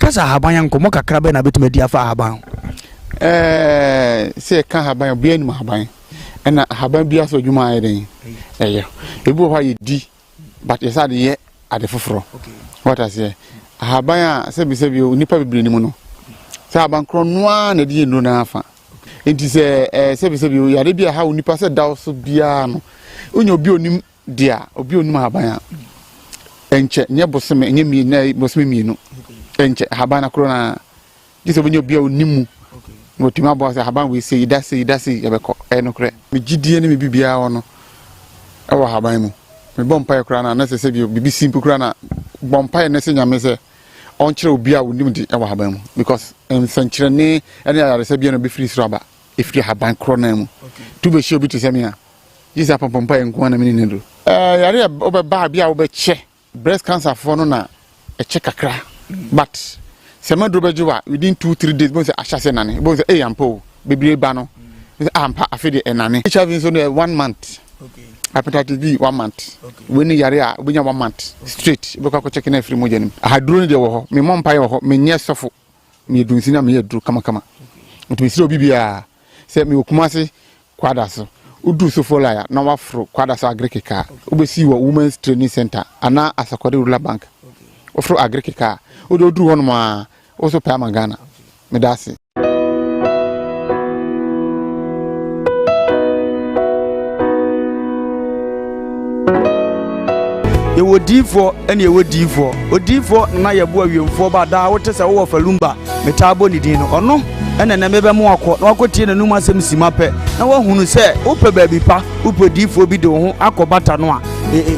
kasa haban yankomo kakra be na betuma di afa haban say kan haban obi anim haban na haban bia so dwuma ayeden ebi ho ye di but yes ade ye ade foforo what I say haban a sebi onipa bibire ni mu no say haban kro noa na di enu na afa enti say sebi yare bia ha onipa say daw so bia no onye obi onim dia obi onim haban a enche nye boseme nye mi na boseme mi no enche haban na kro na dise onye obi onimu no tima bo say haban we say idase yebeko no kre me gidie ne me bibia ono e wo haban mu me bompa kra na se se bibi simple kra na bompa ne se nyame se on kire obi a onim di e wo haban mu because sanchire ne ene ya se bia no be free sraba e free haban kro na mu tu be shi obi to se me a yisa pompa enko na me ne do yare obeba bia obeche breast cancer for no na e che kakra but semedro bejuwa within 2-3 days bo say ashase nane bo say ampo bebre ba no ampa afede enane HIV so no 1 month hepatitis B 1 month when yare a obunya 1 month straight be kwa check na free mojanim ahaduro ne de wo ho me mompa ye wo ho me nye sofo me dunsi na me yedru kama ntumi sire obi bia say me okumase kwada so udu so fola ya na wafro kwada so agrikika obesi wo women's training center ana Asakode rural bank ofro agrikika odo duru hono ma also pay Ghana me dasi ye wodifo ene ye wodifo odifo na ye bo awiemfo ba da wote se wo falumba metabo ni din no ono ene na mebe mo akọ na akotie na num asem simape na wahunu se ope baabi pa ope difo bi de ho akobata no a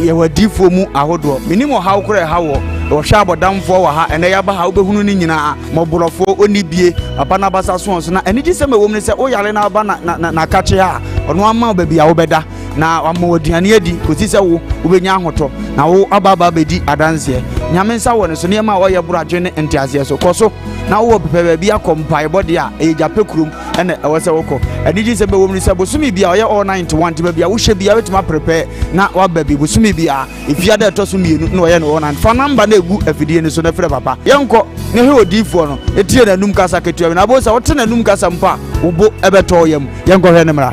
ye wadifo mu ahodo minimo hawo kure hawo o hwa abodamfo wa ha ene ya ba ha obehunu ni nyina moborofo onibie papa na basa so na ene gi se mewom ne se o yale na ba na kache ha ono ama baabi a wo beda na wama oduane adi kosi se wo obenya ahoto na wo ababa bedi adanse nyame nsa wo ne so ne ma wo ye buradwe ne entiase so koso na wo pepe baabi akompa ebode a ejape kurum ene ewo se woko ene gi se mewom ne se bosumi bia wo ye all 91 te baabi a wo hye bia wetima prepare na wa baabi bosumi bia efia da to so mienu na wo ye no 1 fa number na egu afidie ne so na frɛ papa yenko ne he odifo no etie na num kasa ketua na bo sa wote na num kasa mpa wo bo ebeto yam yenko hwe ne mra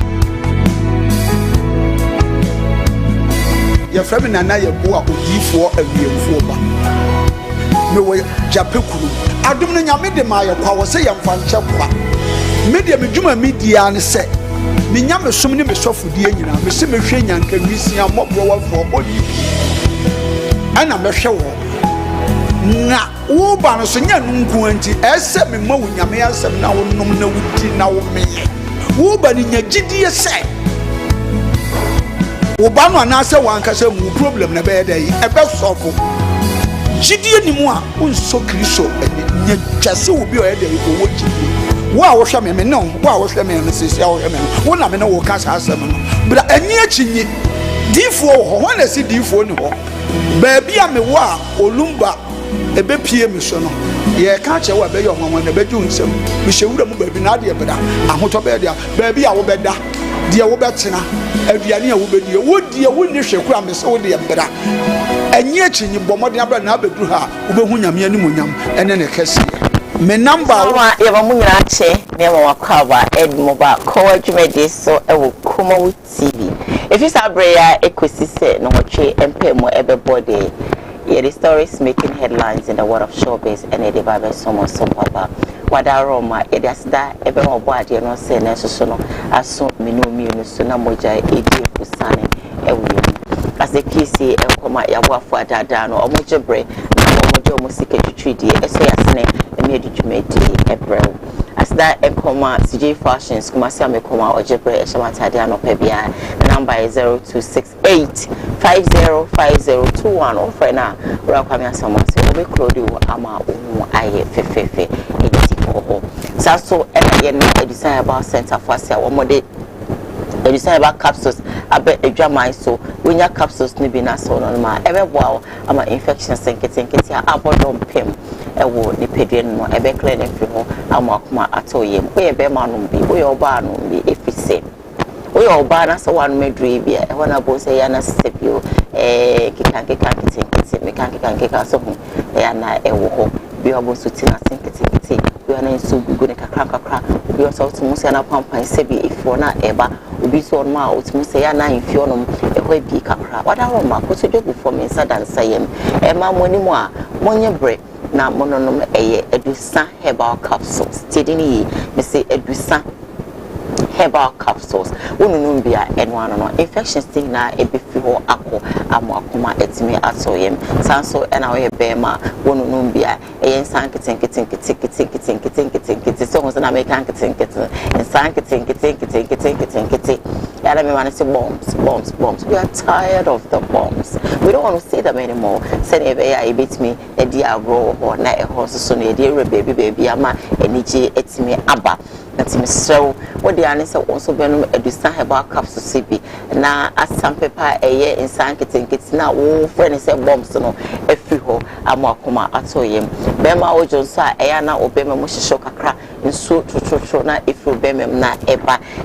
ya frame na ye bo a odifo awiemfo ba me wo jape kuru adum no nyame de ma ye kwa wo se yemfa nche kwa media medwuma media ne se me nyame som ne me sofudie nyina me se me hwe nyanka wisia mobro wafo odi ana me hwe wo na wo ba no so nya nunku anti ese me ma wo nyame asem na wo nom na wudi na wo meye wo ba ni nya gidie se wo ba no na se wan ka se mu problem na be dey e be solve gidie ni mu a unso kristo nya twase wo bi o dey ko wo gidie wo a wo hwe me no wo a wo hwe me se ya wo hwe me wo na me no wo ka sa asem no bra ani achinyi difo ho na si difo ni ho ba bia me wo a olumba ebe pie me so no ye ka che wa be yo nwanwa na be ju nsem me hyewura mu ba bi na de beda ahoto be de ba bia wo beda de wo betena aduane a wo bedi wo die wo ni hweku a me se wo de beda anyi achinyi bomode abra na abeduru ha wo be hu nyame ani monyam ene ne kese me number wa ye ba mu nyina che me wa Koowaa Edmoba Koowaa Jumedi so e wo Kumawood TV if you sabre ya ekosise no hotwe empemo ebebode. Yeah, the stories making headlines in the world of showbiz and the Bible someone some papa. Wada Roma, it is that everyone body and not say necessary. As so minu so na moja edi kusane ewu. As the kisi ekoma ya wafu adada no omojebre na omoje omusike twitwidi eso yasene emedi dwumedi ebrel. As that ekoma CJ Fashions kumasi amekoma ojebre eshamatade anopebia. The number is 0268 505021 offer na ura kwa mia samase obe klodi wo ama ohu aye fefefe editi koho saso ena ye na design about center for asia wo mode design about capsules abe edwamai so wonya capsules ni bi na so no ma ebe boa ama infections nkete abodom pem ewo ni pedwe no ebe clean free ho ama akoma atoyem oye be manum bi oye oba no bi efise oye oba na so wan medri bi e wana bo se ya na sepio kikanke so ya na ewo ho obi oboso tina senkete we are na so gugu ne kakra obi also to musa na pampan se bi ifo na eba obi so on ma otimu se ya na infio no ehwa bi kakra wada ro ma ko so jogu for me nsa dan sayem e ma moni mu a monye bre na mononom eye edusa herbal capsules tidini me say edusa herbal capsules wonunum bia enwa no infections thing na ebefi ho akọ amakoma etimi atoyem sanso ena we bema wonunum bia eyen sankete so ho na make sankete yala me want to say bombs we are tired of the bombs we don't want to see them anymore send e bit me e dia agro or na e ho so na e dia baby ama enije etimi aba natimi so what the answer also benum edusa herbal capsules bi na asam paper eye insan ketenketi na wo friend say bombs no efi ho amakoma atoyem bema ojo so a eya na obema mo hihyo kakra nso trotro na efi obema na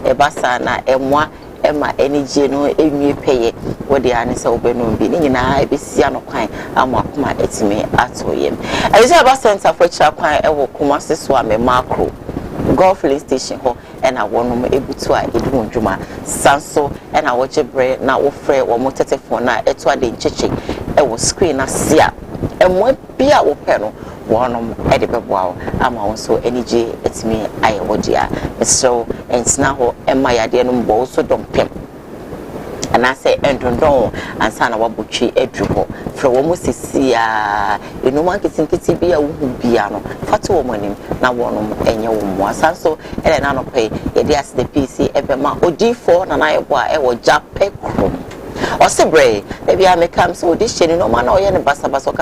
eba sa na emwa ema enije no enwie peye what the answer obenum bi ni nyina ebisia no kwan amakoma etimi atoyem ayisa aba center for chira kwan ewo Kumasi so a me macro golf filling station ho and I won ebutu a edu ndwuma sanso and I watch bre na wo frɛ wo motete phone na eto ade ncheche e wo screen asia emwe bia wo pɛ no wonom e de beboa ama wo so enije etimi aye wodia so ensna ho ema yade no mbo so dompem and I say endondon ansa na wabotwe edu ho frɛ wo mo sisia enu man kitinkiti bia wo hu bia no fato wo manim na wonom enye wo mo asanso ele na no pay ye dey as the PC ebema odi4 na na yebo a e wo jape krom osibre e bia me kam so odi hyeni no ma na oye ne basa basa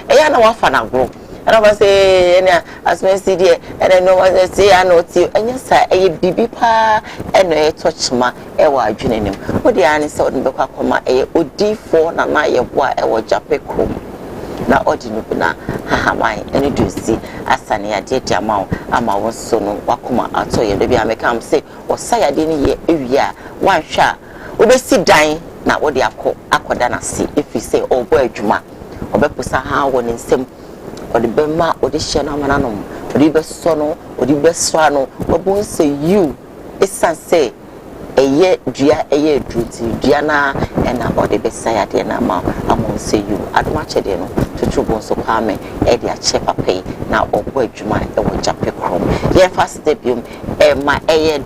e ya na wafa na gro and I say enya asmensi die and no was say anoti enya sa e bibi pa eno e touchma e wa adwene nim wo dey ani say odin bekwa koma e odi4 na na yebo a e wo jape krom na ordinu na hahamai ene dusi asane ya de diamao ama wonso no wakoma ato ye de bia mekam say osaya de ni ye ewia wanhwa obesi dan na wo de akoda na se if you say obo adwuma obepusa ha wo ne nsem odi bema odi hye na mananom odi beso no odi beswa no obo say you isan say eye dua eye druti dua na ena odi besaya de na ma amon say you adoma chede no tutubo so kwame e de ache papai na obo adwuma e wo jape krom ye fast debium ma eye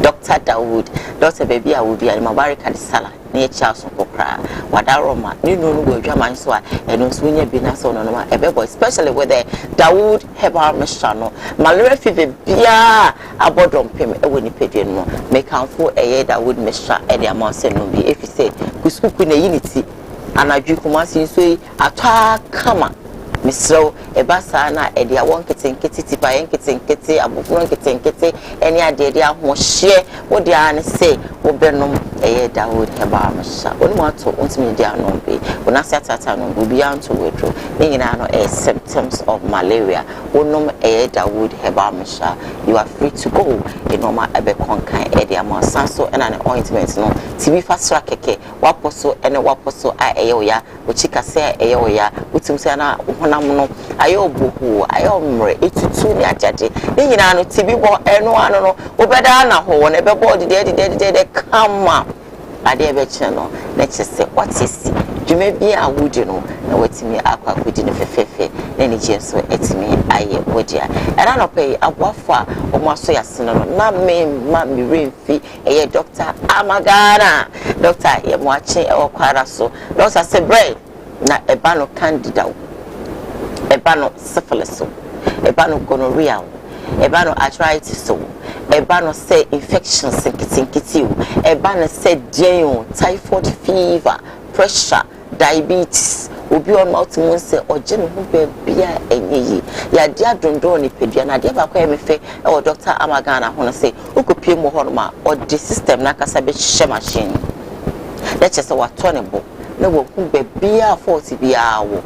Dr. Dawood Dr. baby I will be an Mabarika sala near Charles Pokra wadaroma ni no go adwaman so a eno so nya bi na so no ma ebebo especially with the Dawood herbal mixture malaria fever bia abodom pem e woni pedie no make am for eye Dawood mixture e de amount no bi if you say kuskuku na unity anadwi Kumasi so atwa kama misro ebasa na e de awon ketenkete tipa yen ketenkete abofuro ketenkete eni ade de ahohye wo de an say wo benom eye Dawood herbal mixture oni mo ato ontimi de anon be wona satata no bi anto wedro ni nyina no symptoms of malaria wonom eye Dawood herbal mixture you are free to go e normal ebe konkan e de amasanso ena ne ointment no tibi fasra keke waposo ene waposo a eye oya ochika se eye oya utim se na no ayo buhu ayo mre etutu ni ajaje ni nyina no tibi bo eno ano no obeda na ho wona ebe bo de kama ade ebe che no na chese otisi dwuma bi a wudi no na watimi akwa kudi no fefefe na ni je so etimi aye wodia era no pay aboafa o mo so yase no na me ma mi remfi eye Dr. Amagana Dr. ye mo ache e okwara so Dr. Sebre na eba no candida eba no syphilis eba no gonorrhea eba no arthritis eba no say infections nkitinkiti eba no say diarrhea typhoid fever pressure diabetes obi on multiple say ogene ho bia enyeyi ya dia dondo ni pedua na dia ba kwa emefe e wo Dr. Amagana ho no say ukopie mo ho no ma o the system na kasa be hye machine let's say what tonebo na wo hu bia fault bia wo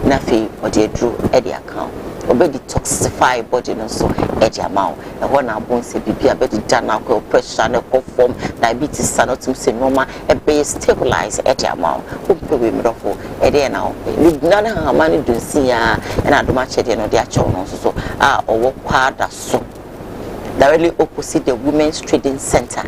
na fi odi edru e de account obe detoxify body no so e di ama e ho na bon se bibia be di dana ko pressure na ko form diabetes sanotum se normal e be stabilize e di ama o pe we mrofo e de na o na na ha ma ni dunsi ya e na doma che de no de a cho no so a owo kwada so directly opposite the Women's Trading Center.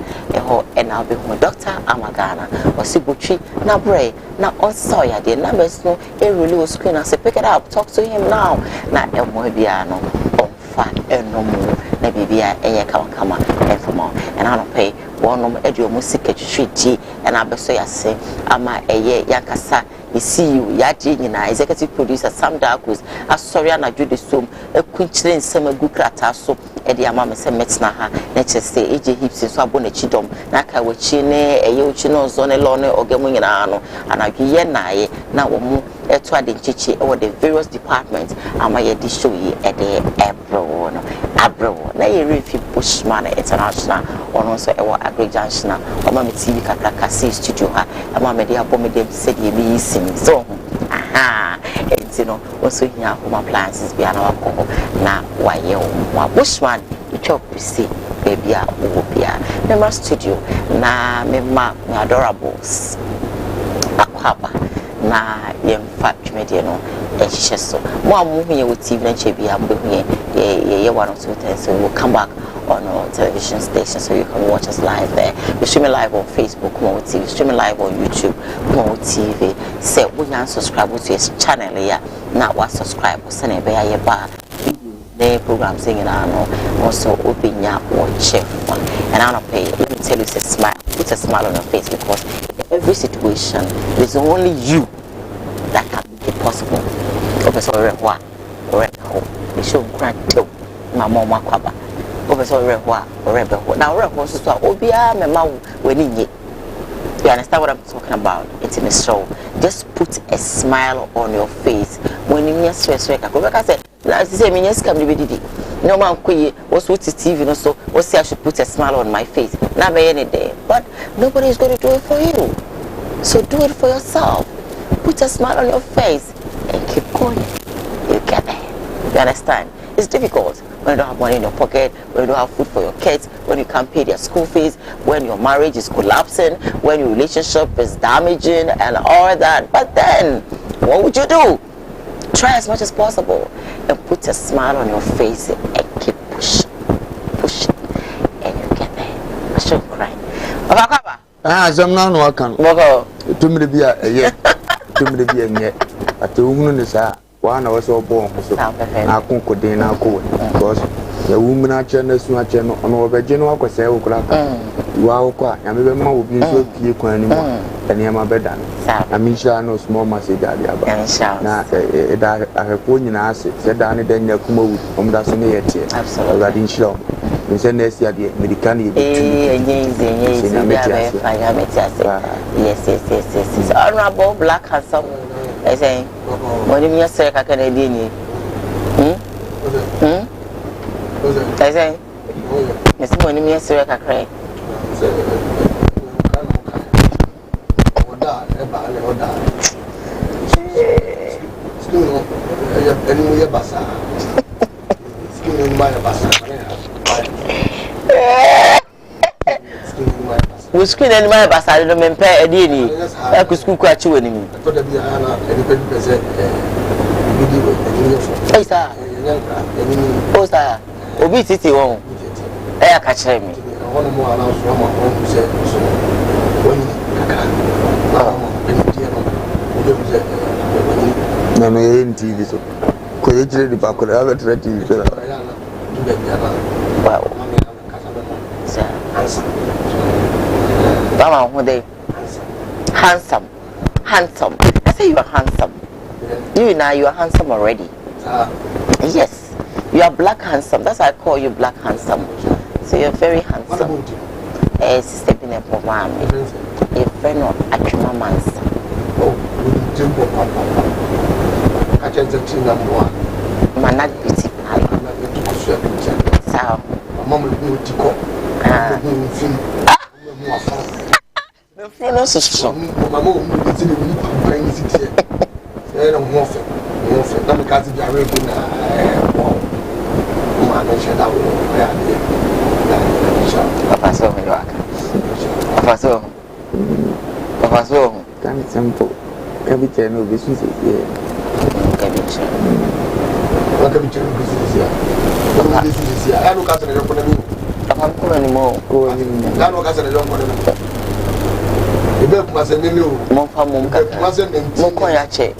And I'll be with Dr. Amagana or Sibutri Nabre. Now, on Sawyer, the numbers no, a really screen. I say, pick it up, talk to him now. Now, El Mobiano on fat and no more. Maybe a kama and for more. And I don't pay one of Edio Music Treaty. And I'll be so I say, Ama a ye yakasa. You see you, Yaji, executive producer Sam Darkus, a sorry, and I do the soom, a quinchilin summer good cratasso, Eddie Amama Semetsnaha, nature say, AJ Hips and Swabone Chidom, Naka Wachine, a Yochino Zone Lone or Gamuano, and I Yenae, now a twad chichi over the various departments, Amaya Dishoy at the Abro, na Rifi Bushman International, or also a Agri Junction, or Mammy TV Kakasi Studio, a Mamma de Abomedem said ye be so, aha, and you know, also here home appliances be an hour now, why you Bushman, you chop you see, baby, Ubia, Member Studio, na Memma, adorables, Aquaba, na yem fact mediano, and she so more moving with TV and Chibi, I'm here, one or two times, so we'll come back on our television station so you can watch us live there. We stream live on Facebook, Kumawood TV, streaming live on YouTube, Kumawood TV. Say when you subscribe to his channel here, now what subscribe, send a bear bar. The program singing also open your watch one. And I don't pay. Let me tell you, say smile. Put a smile on your face because in every situation, there's only you that can be possible. Professor Rewa, the show grant to my mom Kwaba. Professor Rewa, Rebel. Now, Rebel is Obia, Mema, winning it. You understand what I'm talking about? It's in the show. Just put a smile on your face when you hear stress. Like I said, as you say, yes, come to be no man was with the TV, no, so what say I should put a smile on my face. Not by any day, but nobody is going to do it for you. So do it for yourself. Put a smile on your face and keep going. You get there. You understand? It's difficult when you don't have money in your pocket, when you don't have food for your kids, when you can't pay their school fees, when your marriage is collapsing, when your relationship is damaging and all that. But then, what would you do? Try as much as possible and put a smile on your face and keep pushing, and you get there. I should cry. Some now no can. To me be a year. To me be a year. At the woman is one I was so born. So I can't dinner because the woman I channel channel on over general was say, wow, I mean, will be so few anymore. And I'm a better. I mean, I know small message. Now, I have put in acid, said Danny Daniel Kumawood, that's in the absolutely. I didn't show. We send this year, medical. Yes. Honorable black handsome. I say, what do you say? I can ID. I say, Miss Money, Miss Reka cry. We screen any my bus. I don't pay a dini. I could school catch you any. Obesity won't. I catch me. No, no, in TV. So, could you the back of the TV? Wow. Mama, one day. Handsome. I say you are handsome. You now you are handsome already. Yes. You are black handsome. That's why I call you black handsome. So you're very handsome. Sister Bine Pomami. Your friend of Achuma Mansa. I can't tell you number one. Manat Beauty Pie. So, Mamma will to go. The friend is strong. My mom is in the city. I don't want it. Let me catch the I mentioned that Papa so me waka. Papa so. Can it simple? Can be channel business here. Can be channel. What can be channel business here? What business here? I look at the young one. I'm coming anymore. I look at the young one. The bed must have been new. Monfa Monka must have been Monkoyache.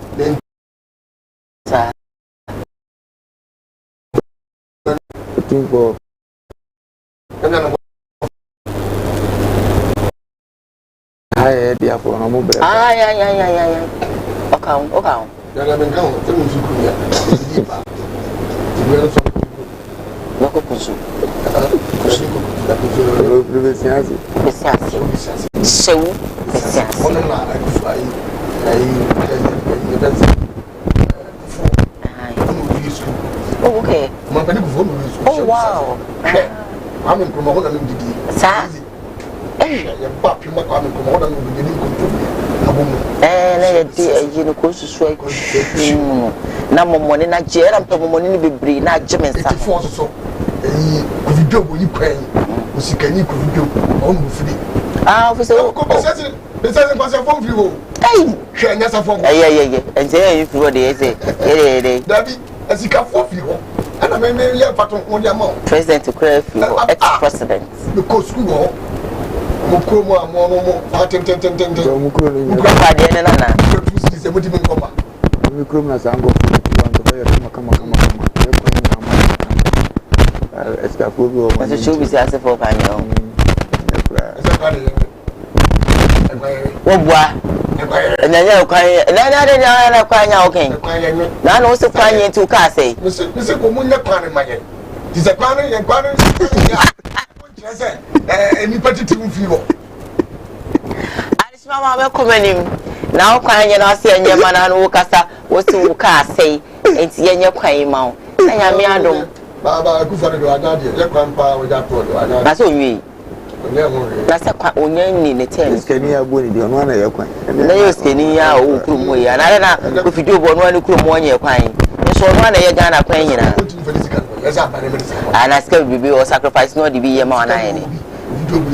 For I had the apple on a mobile. Yeah. Okay. Then I've been going to Loco Kusu. So, okay. Oh, wow. I'm in Kumawood TV. You know, close to sweat. No more money, not jail, and money be breed, not German. So, you do what you pay. You can you could do on free. Ah, officer, this is a phone view. Hey, yes, a phone. Yeah. And there if you were there, Daddy, as you can for you. And I may be a patron on your mouth. President to cry for ex-president. Because school. Mukuma, Momo, 10. And then you're crying, and then crying out. Okay, now also crying to Cassie. Mr. Comunia Pan, my head. This is a pan and pan. Any particular fever. I just want to come in now. Crying, and I see a young man and Wokasa was to Cassie, and see your crying mouth. I am Yadom. Baba, good for your grandpa with that one. That's all you. That's a quite onion in the tennis. Can you have one of your coin? They skinny, oh, Kumwe, and I don't know if you do one who could one year crying. It's one of your Ghana playing. And I still be or sacrifice no to be a man.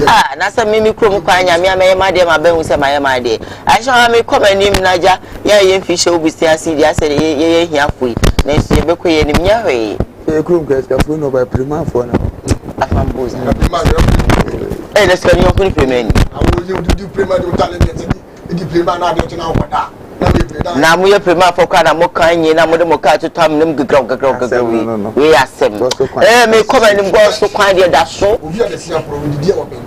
Ah, that's a mimic room crying. I may my dear, my ben was my idea. I shall make come and name Naja. Yeah, fish will be still see the answer. Yeah, halfway. Next year, be queen in your way. The crew gets the phone over Prima for now. I found Bosa. Hey, let's get your payment. I will do Prima to talent. The Prima now. Now we are Prima for Kana Mokani, and I'm with the Moka to Tom them go. We are seven. Eh, may come and go so kind of that show. We are the same from the dear woman.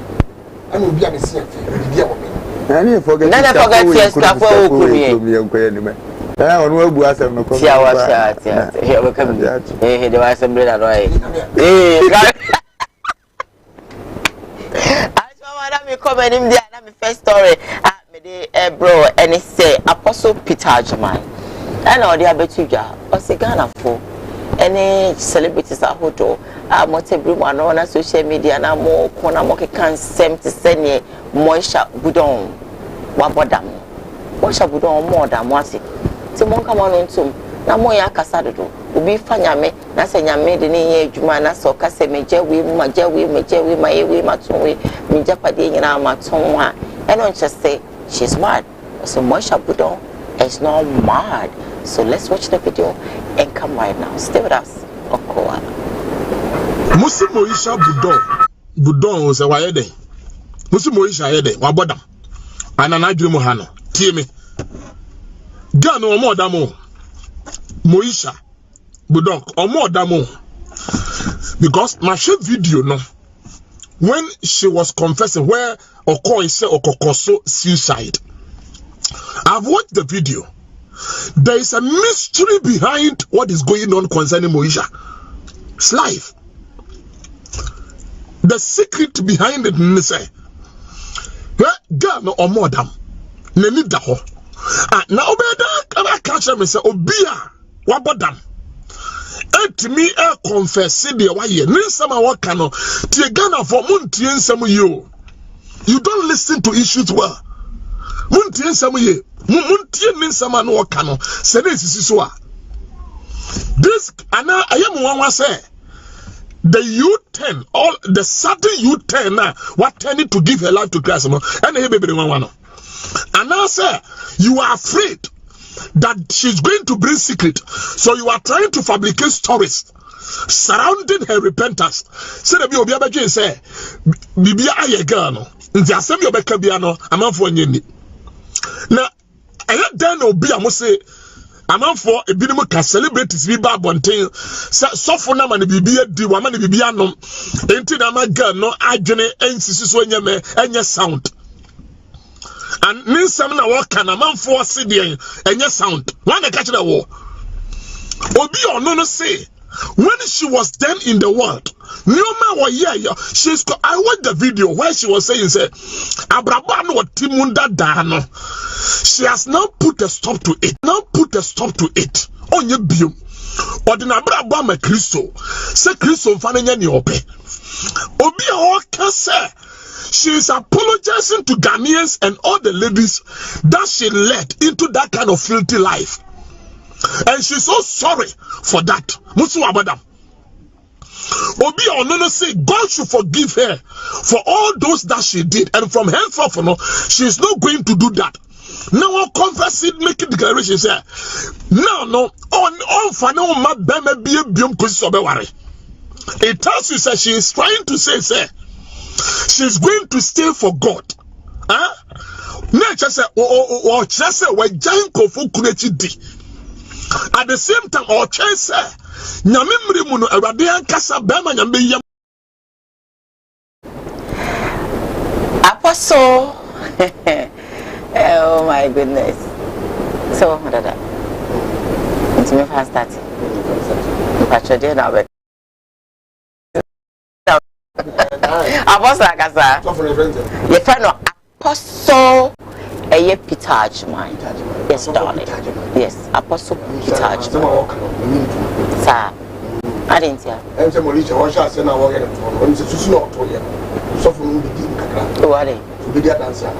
And we'll be the same thing with the dear woman. And you forget yes, stuff for me. I will be as a no. Here we come. Hey, there was some bread right. I come and him there. My first story. Bro, and he say Apostle Peter Ajman. I know they are better. Or say Ghana for any celebrities at hotel. I'm not everyone on social media. And I'm more corner market can send to send ye Moisha Budon. Wabodam. Moisha Budon more than once. So one come on to na moya kasado do. Ubi fanya me na se nyame de ne ye adwuma na so kase meje we ma ye we maton we me japade nyina maton a. And on just say she's mad. So Moisha Budon is not mad. So let's watch the video and come right now. Stay with us. Okoa. Musi Moisha Budon was a waye dey. Musi Moisha ye dey wabodam. Anana dwemu ha no. Tie me. Ghana omo damo. Moisha Budon omo damo. Because my share video no. When she was confessing where Oko say Okokoso suicide. I've watched the video. There is a mystery behind what is going on concerning Moisha. It's life. The secret behind it is say, girl no omodam. Neni daho. Na obeda kana catch me say obia wabodam. Me confess the waye. Ninsama wakano. Tie Ghana for muntie nsam yo. You don't listen to issues well. Muntie nsam ye. Muntie ninsama no wakano. Sene sisi so a. This ana ayam wanwa say the U10, all the sudden U10 now, what tended to give her life to Christ, and hey baby one. And now sir, you are afraid that she's going to bring secret, so you are trying to fabricate stories surrounding her repentance. Say the Obi Abaji say, Bibia aye girl no, nti asem yo beka bia no, amanfo nyeni. Na eye den obi amo say amanfo ebinim ka celebrities bi ba bonten sofo na ma ne bibia di wa ma ne bibia no enti na ma girl no adwene ensisi so enye sound. And ninsam na waka na amanfo se de enye sound. One dey catch the war. Obi ono no say when she was then in the world, I watched the video where she was saying, say, Abrabano Timunda Dano. She has now put a stop to it. On your biom. Or the Abrabama Christo. Say Christo Fananya Niope. Obi Oka say she is apologizing to Ghanaians and all the ladies that she led into that kind of filthy life. And she's so sorry for that. Musu Abadam. Obi Onono say God should forgive her for all those that she did, and from henceforth, no, she's not going to do that. Now I'll confess it, make a declaration. Say, no, on fano ma bema biye biom kusobeware. It tells you, say, she is trying to say, she's going to stay for God. Huh? Nature say, or just say, we giant kofu kunechi di. At the same time, our chance, Nyamimri Muno, a Radian Casa Bama Yambi. Apostle. Oh my goodness. So, what are that? It's me fast starting. But you're doing our Apostle Agasa. Your friend, Apostle. A Peter Ajman. Yes, darling. Yes, Apostle Peter Ajman. Sir, I didn't hear. I'm saying, Maurice, I shall send our work on the Susan to you. So from the Kakra. What to be the dancer.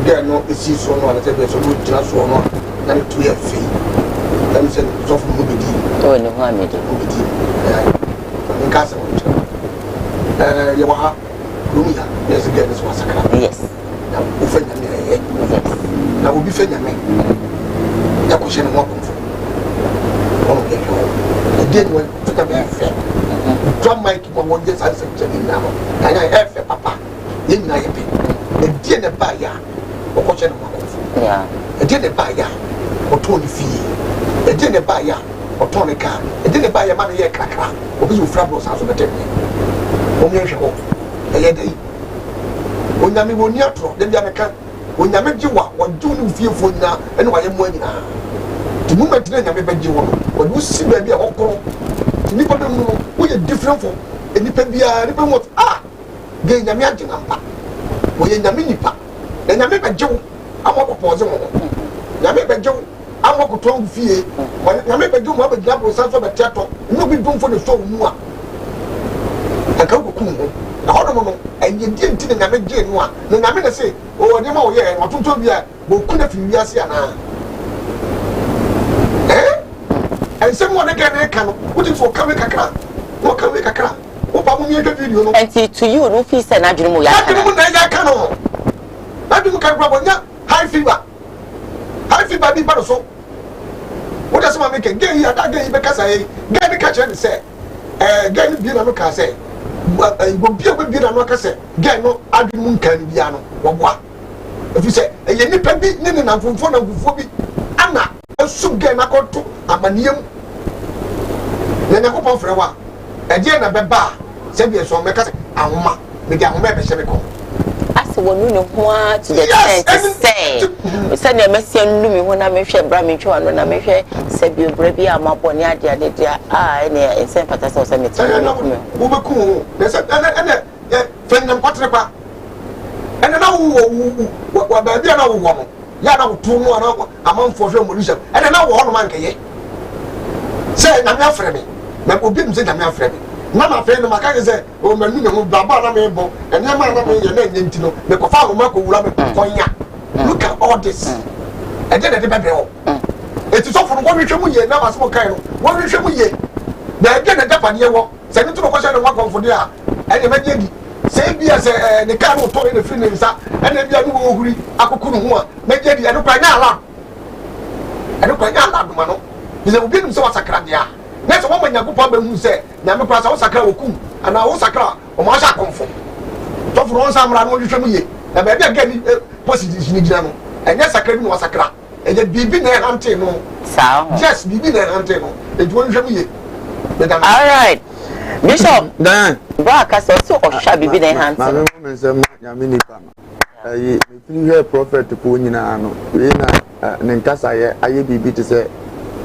There are no issues so no, and so good just one, and 2 year fee. I'm saying, so from the beginning. Oh, no, I made it. In Casa. Yawaha, Lumia, yes, again, this was a crap. Yes. Now, will be fending me. That was in a walk for. Oh, did well to the fair. John Mike, one gets answered to me now. And I have a papa. In my opinion, a dinner buyer or watching a walk for. Yeah. A dinner buyer or Tony Fee. A dinner buyer or Tony Car. A dinner buyer money a cracker. Or who frabbles out of the table. Only a show. A day. When Yami will near to the American, when Yamajiwa, one do feel for now, and why I'm winning. The moment then Yamajiwa, when you see baby a hawk, Nipper don't know we are different from any Pebia, Nipper what gay Yamian number. We in the minipa, then Yamaka Joe, I'm up for them. Yamaka Joe, I'm up to 12 feet. When Yamaka Joe, have a gap with some of the theatre, no be doing for the show more. I can't go. And you didn't think I made Jane one. Then I'm going to say, oh, I know, yeah, what to tell you, but couldn't have you as Yana. Eh? And someone again, can put it for coming a car. What can make a car? What about me? And to you, no fees and I didn't know. I didn't come from high fever. High fever, be better so. What does one make a gay? I gave because I get the catcher and say, get the beer, I say. Will be a bit of a say, get no argument can be ano, or what? If you say, a yenny bit, Nina, and from phone of Phobi, Anna, a soup game I got to a manium. Then I hope on for a while. A dear Baba, send you some makers, and ma, the young man, Shemico. As one you know what to the say, send a message on me when I may share Bramicho and when I may share Sebu Brebi, I'm up on Yadia, and St. Patas Cemetery. Ubaku, there's a friend of Quatrapa. And now, what by the other woman, Yana 2 more among 4 revolution, and now 1 monkey. Say, I'm your friend. My Ubim said, I'm your friend. Mama friend, my guy said, oh, my new Baba, and your mother, your name, the Kofa Marco Rabbit. Look at all this. And then at the back, it is often 1 reason we now as more kind. 1 reason we again the Japan year walk, send it to the question of one for there, and imagine. Say be as the car will toy in the film, and then you are agree. I could make it. I don't cry now. I don't cry now, Mano. He's a bit so sacradia. Next woman, you probably who say, Yamapas or Sacra Okum, and I was Sacra or Masha Comfort. Top for one summer, I want you to me. And maybe again, positive in Jano, and yes, I can was Sacra, and yet be been there until no. Just be been there until no. It won't show me. All right. Bishop, Dan. Back as also or shall be in hands. My woman said, Yamini Pama. I hear prophet to Punina, Ninkasa, I be to say,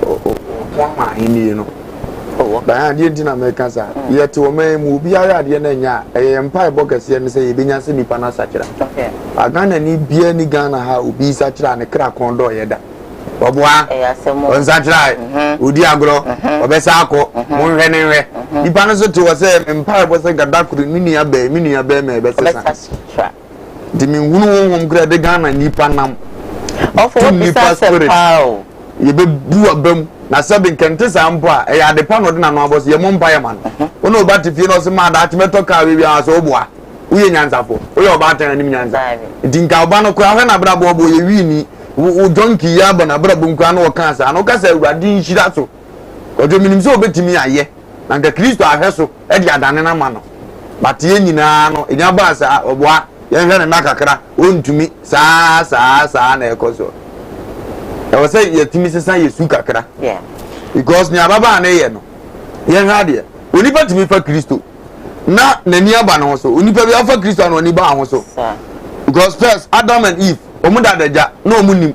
oh, you know. But I didn't America, yet to a man will be a Yanya, a empire bogus, and say, Binyasini Panasatra. I can't need be any gunner how be such a crack on door yet. Boboa, on Saturday, Udiagro, Obesako, Monrenere. The Panaso to us, Empire was like a dark minia bay, Bessa. The Mingu grad the gun and Nipanam. Oh, for me, how you be boo a bum, Nasabi Cantus Ampa, I had the Panodina was your Mompayaman. Oh, no, but if you know some man that metal carry as Oboa, we answer for, we are about an enemy. Dinkabano Kravana Brabo, you donkey yabana brabunkwano cancer and okasa radin shirato ojo minim so betimi aye na nka Kristo ahweso e dia danena ma no batie nyina no enya ba sa oboa ye hwe na kakra ontumi saa na ekoso e wo say yetimi sesa yesu kakra because nya baba na ye no ye hwa de onipa timi fa Kristo na nani aba no so onipa bi afa Kristo na oni ba ho so because first Adam and Eve omuda daja no munim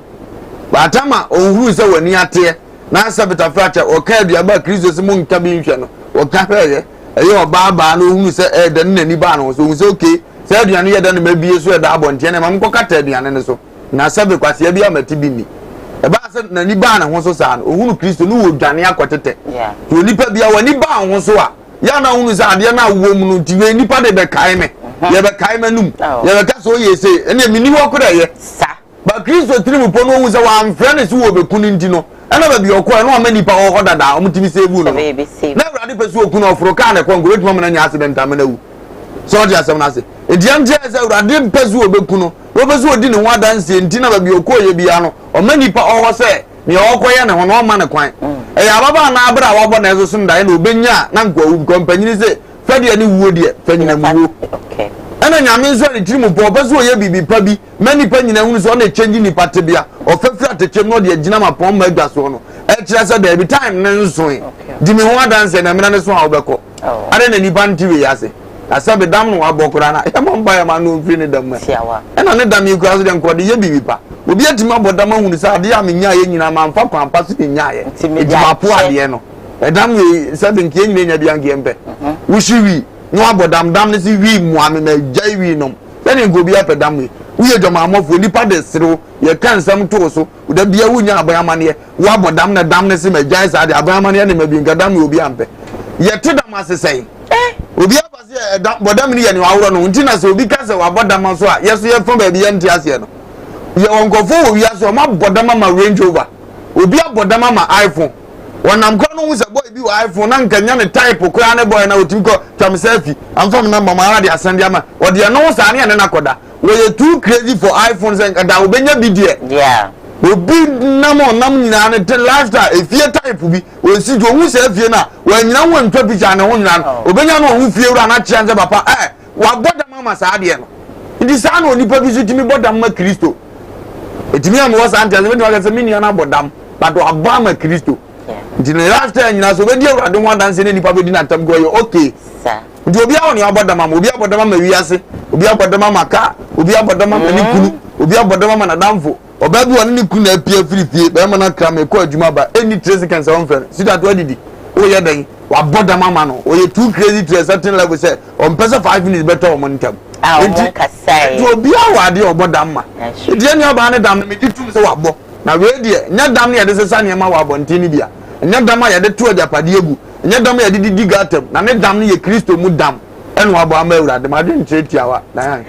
batama onhuru se wani ate na sabita fracha oka aduaba Kristo se mu nka bi nhwe no oka heye eye oba no ohuru se ede nani ba no so se okay se aduane ye da na mabie so eda abonte na mam kokata aduane ne so na sabe kwase bia mati bi ni e ba se nani ba na ho so sa no ohuru Kristo no wodwane akotete to nipa bia wani ba ho so a ya na ohuru se ade na wo mu no tiwe nipa de be kai me ye be kai manum ye be ka so ye se ene mini wo kora ye sa ba Kristo trimu po no hu se wa amfrane se wo be kunu ndi no ena ba bi okọ na o mani pa o dada o mutimi se ebu no na urade pesu okunu ofro ka na kongo wetu na nya accident amana wu so dia asem na se ediam je se urade pesu obekunu wo pesu odi ne ho adanse enti na ba bi okọ ye bia no o mani pa o ho se ne okọ ne ho no ma ne kwan e ya baba na abra wo bo na eso so ndai na obenya na nkwa wu kompanyini se fadi ani wuo de fanyina muo okay ana nyame nso ne tiri mu po beso ye bibi pa bi mani pa nyina hunu so na change ni patebia o fafira atechem no de agina mapon ma adwa so no e kire se da bi time ne nso di me ho adanse na mena ne so a obeko are na ni ban tv yase asabe dam no abokora na e mo mba ya ma no mfiri ne dam siawa ena ne dam ikura so de nkode ye bibi pa obi atima bodam hunu sa ade ya menya ye nyina ma mfa kwan pa so nya ye edima po ade no edam ye sabe nke nyina nya bia ngempe wushiri no abodam dam ne si wi muame na jai wi no bene go bia pedam wi uye dwama amofo nipa de sero ye kan sam to so uda bia wunya abayamane wo abodam na dam ne si ma jai sa de abayamane ne mabi ngadam obi ampe ye te dam asesai obi abase bodam ne ye ne wawro no ntina se obi ka se wabodam so a yeso ye fon ba bia nti ase no ye onkofo wo wi ase o ma bodam ma Range Rover obi abodam ma iPhone wanam kwa no se boy bi wa iPhone na nkanya ne type kwa ne boy na otim ko twam selfie amfam na mama ara de asande ama o de no sa ne na koda we you too crazy for iPhone say da obenya bi de obi nam nyina ne te lifestyle efie type bi o si do hu selfie na wa nyina won twa picture na ho nyina obenya no hu fie wura na chianze papa wa boda mama sa de no ndi sa na onipa bi so timi boda mama Kristo etimi am wo sa ante me de wa se mini na bodam but wa ba ma Kristo Jine last time na so be di awrade ho adanse ne nipa be di na tam go ye okay sir ndi obi a woni abodama ma obi abodama ma wiase obi abodama maka obi abodama ma nikunu obi abodama ma na damfo oba bi woni nikunu na pia firifie be ma na kram e ko adwuma ba any 3 seconds on friend see that what did o ye dan wa bodama ma no o ye too crazy to a certain level say on person 5 minutes better on monitor to obi awade obodama di eni oba ne dam me ditum se wa bo na we de nya dam ne ye de sesa ne ma wa bontini bia nya dam ya de to ajapade egu nya dam ya de di gatem na ne dam ne ye Kristo mu dam eno abo ama urade ma de ntretiawa na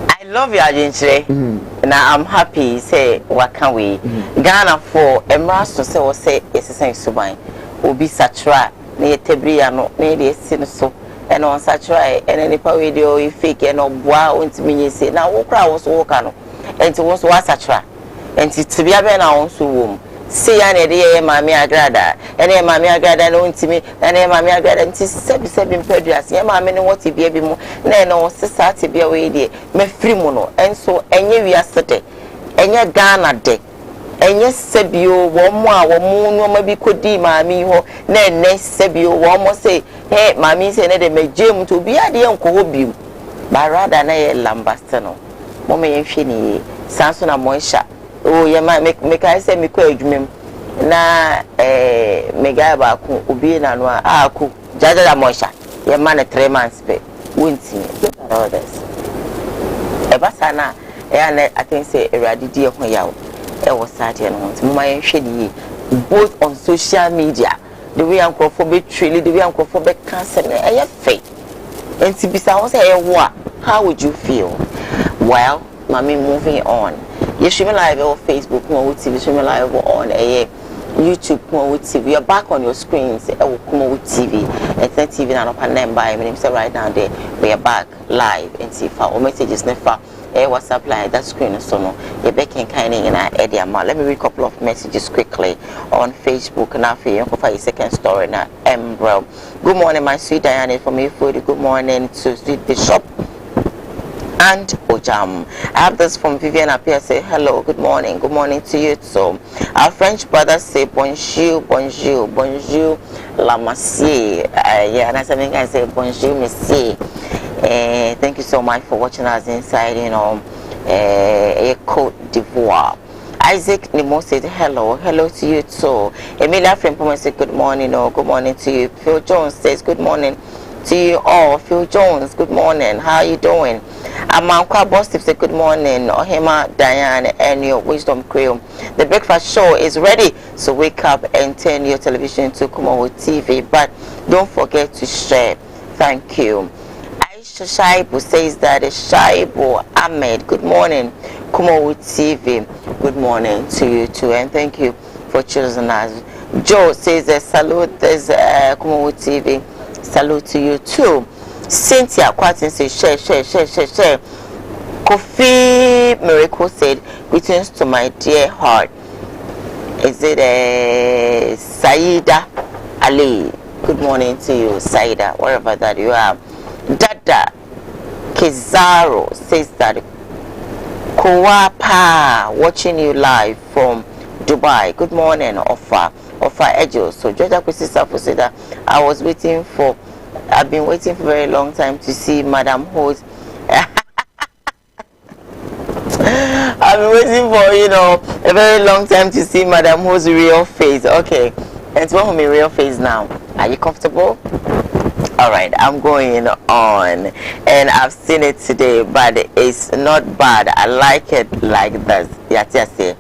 I love your agency and I'm happy say what can we Ghana for emra so say o say esesen suban obi satra na yetebria no na de sin so and on such right and any power video you fake and no boa untimi nyese na wo kra wo so wo ka no enti wo so wasachra enti tibia be na wo so wom see ya na de ye maami agrada ene maami agrada na untimi na ne maami agrada enti sebi mpedras ye maami ne woti bia bi mu na no sisa tibia we de me free mu no enso enye wiasete enye Ghana de enye sebio wo mo a wo mu no ma bi kodi maami ho na ene sebio wo mo say hey maami say na de megem to bia de enko ho bi barada na ye lambaste no mo me yenhwe ni sanso na mo nsha oh ye ma me kai say me ko adwumem na me ga ba ko obi na no a ko jaja da mo nsha ye ma na 3 months pe wonti all this e ba sana I think say eradi die ho yawo e wo sade no mo ma yenhwe ni both on social media the way uncrophobic truly the way uncrophobic cancer e fake and to be sound say what how would you feel? Well, mommy, moving on. You stream live on Facebook, Kumawood TV, stream live on YouTube, Kumawood TV. You're back on your screens, Kumawood TV. And then TV now up and then by my name say right now there. We are back live and see for our messages never. WhatsApp line that screen so no you back in kind in area ma. Let me read a couple of messages quickly on Facebook now for you for your second story now. Bro. Good morning my sweet Diane from Food. Good morning to Sweet Bishop and Ojam. I have this from Vivian Appear say hello, good morning to you. So our French brothers say bonjour, la monsieur. Yeah, that's something I say bonjour monsieur. Thank you so much for watching us inside, Côte d'Ivoire. Isaac Nemo said hello to you too. Emilia Frimpoma said good morning, good morning to you. Phil Jones says good morning to you all. Phil Jones, good morning. How are you doing? Amankwa Bostif said good morning. Ohima Diane and your Wisdom Crew. The breakfast show is ready, so wake up and turn your television to Kumawood TV. But don't forget to share. Thank you. Shaibu says that Shaibu Ahmed, good morning, Kumawood TV. Good morning to you too, and thank you for choosing us. Joe says salute, there's Kumawood TV. Salute to you too. Cynthia Quatin says share. Kofi Miracle said greetings to my dear heart. Is it Saida Ali? Good morning to you, Saida, wherever that you are. Dada Kizaro says that Koowaa watching you live from Dubai. Good morning, Ofa Ejo. So Georgia Kwesi said that I've been waiting for a very long time to see Madam Ho's. I've been waiting for a very long time to see Madam Ho's real face. Okay, and one of my real face now. Are you comfortable? All right, I'm going on, and I've seen it today, but it's not bad. I like it like that. Yatiase,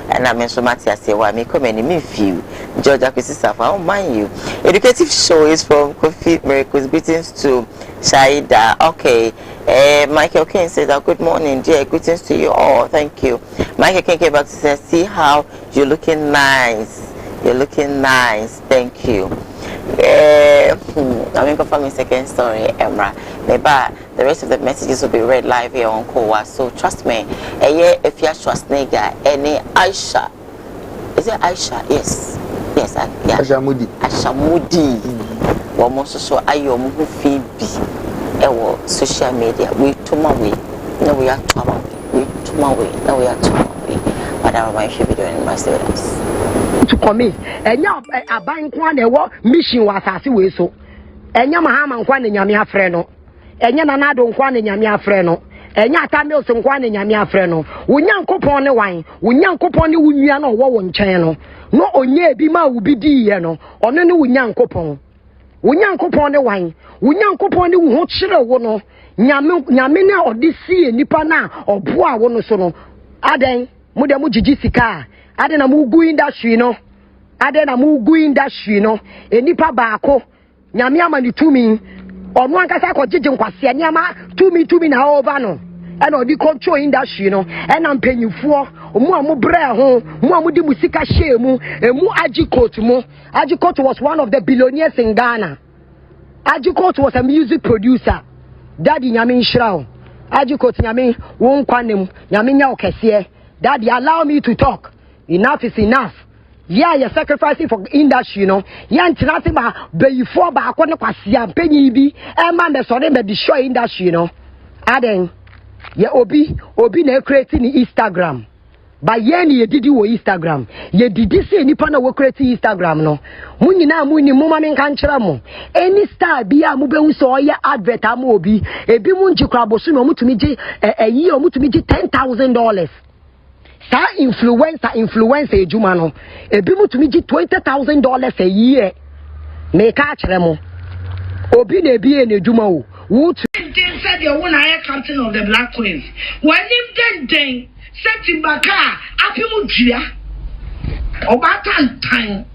and I'm so much say why me come and me feel. Georgia Kwesi, I don't mind you. Educative show is from Kofi Miracles. Greetings to Shaida. Okay, Michael King says good morning, dear. Greetings to you all. Thank you. Michael King came back to say, see how you're looking nice. You're looking nice. Thank you. I'm going to confirm my second story, Emra. The rest of the messages will be read live here on Koowaa. So trust me. If you're Schwarzenegger, any Aisha. Is it Aisha? Yes. Yes. Yeah. Aisha Moody. One more so ayo mu Phoebe. Ewo social media. We to my way. Now we are to my way. We to my way. Now we are to my way. But I might should be doing my students. To come in and a bank one mission was as we so and Yamaha one in Yamia Freno and Yanado one in Yamia Freno and Yatamil some one in Yamia Freno. We young coupon the wine, we young coupon the Winyano Wowan channel. No on ye be ma will be diano or no young coupon. We young coupon the wine, we young coupon the won't chill one Yamina or this sea Nipana or Bois one sono. Aden, Mudamu Jisika. Adena mugu industry no adena mugu industry no enipa baako nyame ama ni tumi onu ankasa ko jeje nkwase nyama tumi na over no e na odi control industry no e na mpanyimfo omu amu bre ho mu amu di musika share mu emu Ajikot mu Ajikot was one of the billionaires in Ghana. Ajikot was a music producer. Daddy nyame nshira Ajikot nyame won kwanem nyame nya okese. Daddy, allow me to talk. Enough is enough. Yeah, you're sacrificing for industry, you know. Yeah, nothing but before ba akone kwasi ampenyi bi e ma me so me destroy industry, you know. Aden ye obi na create ni Instagram. Ba ye ni ye didi wo Instagram. Ye didi se nipa na wo create Instagram no. Mu nyina mu ni mu ma me kan kira mo. Any star bi a mu be hu so ye advert am obi. Ebi mu njikra bosu no mutumi ji yi o mutumi ji $10,000. Sa influencer ejuma no ebi mutumi ji $20,000 a year. Me ka kire mo. Obi na ebi e na ejuma o. Wo said you want to captain of the Black Queens. When him then set him back apimu dia. Obatan time.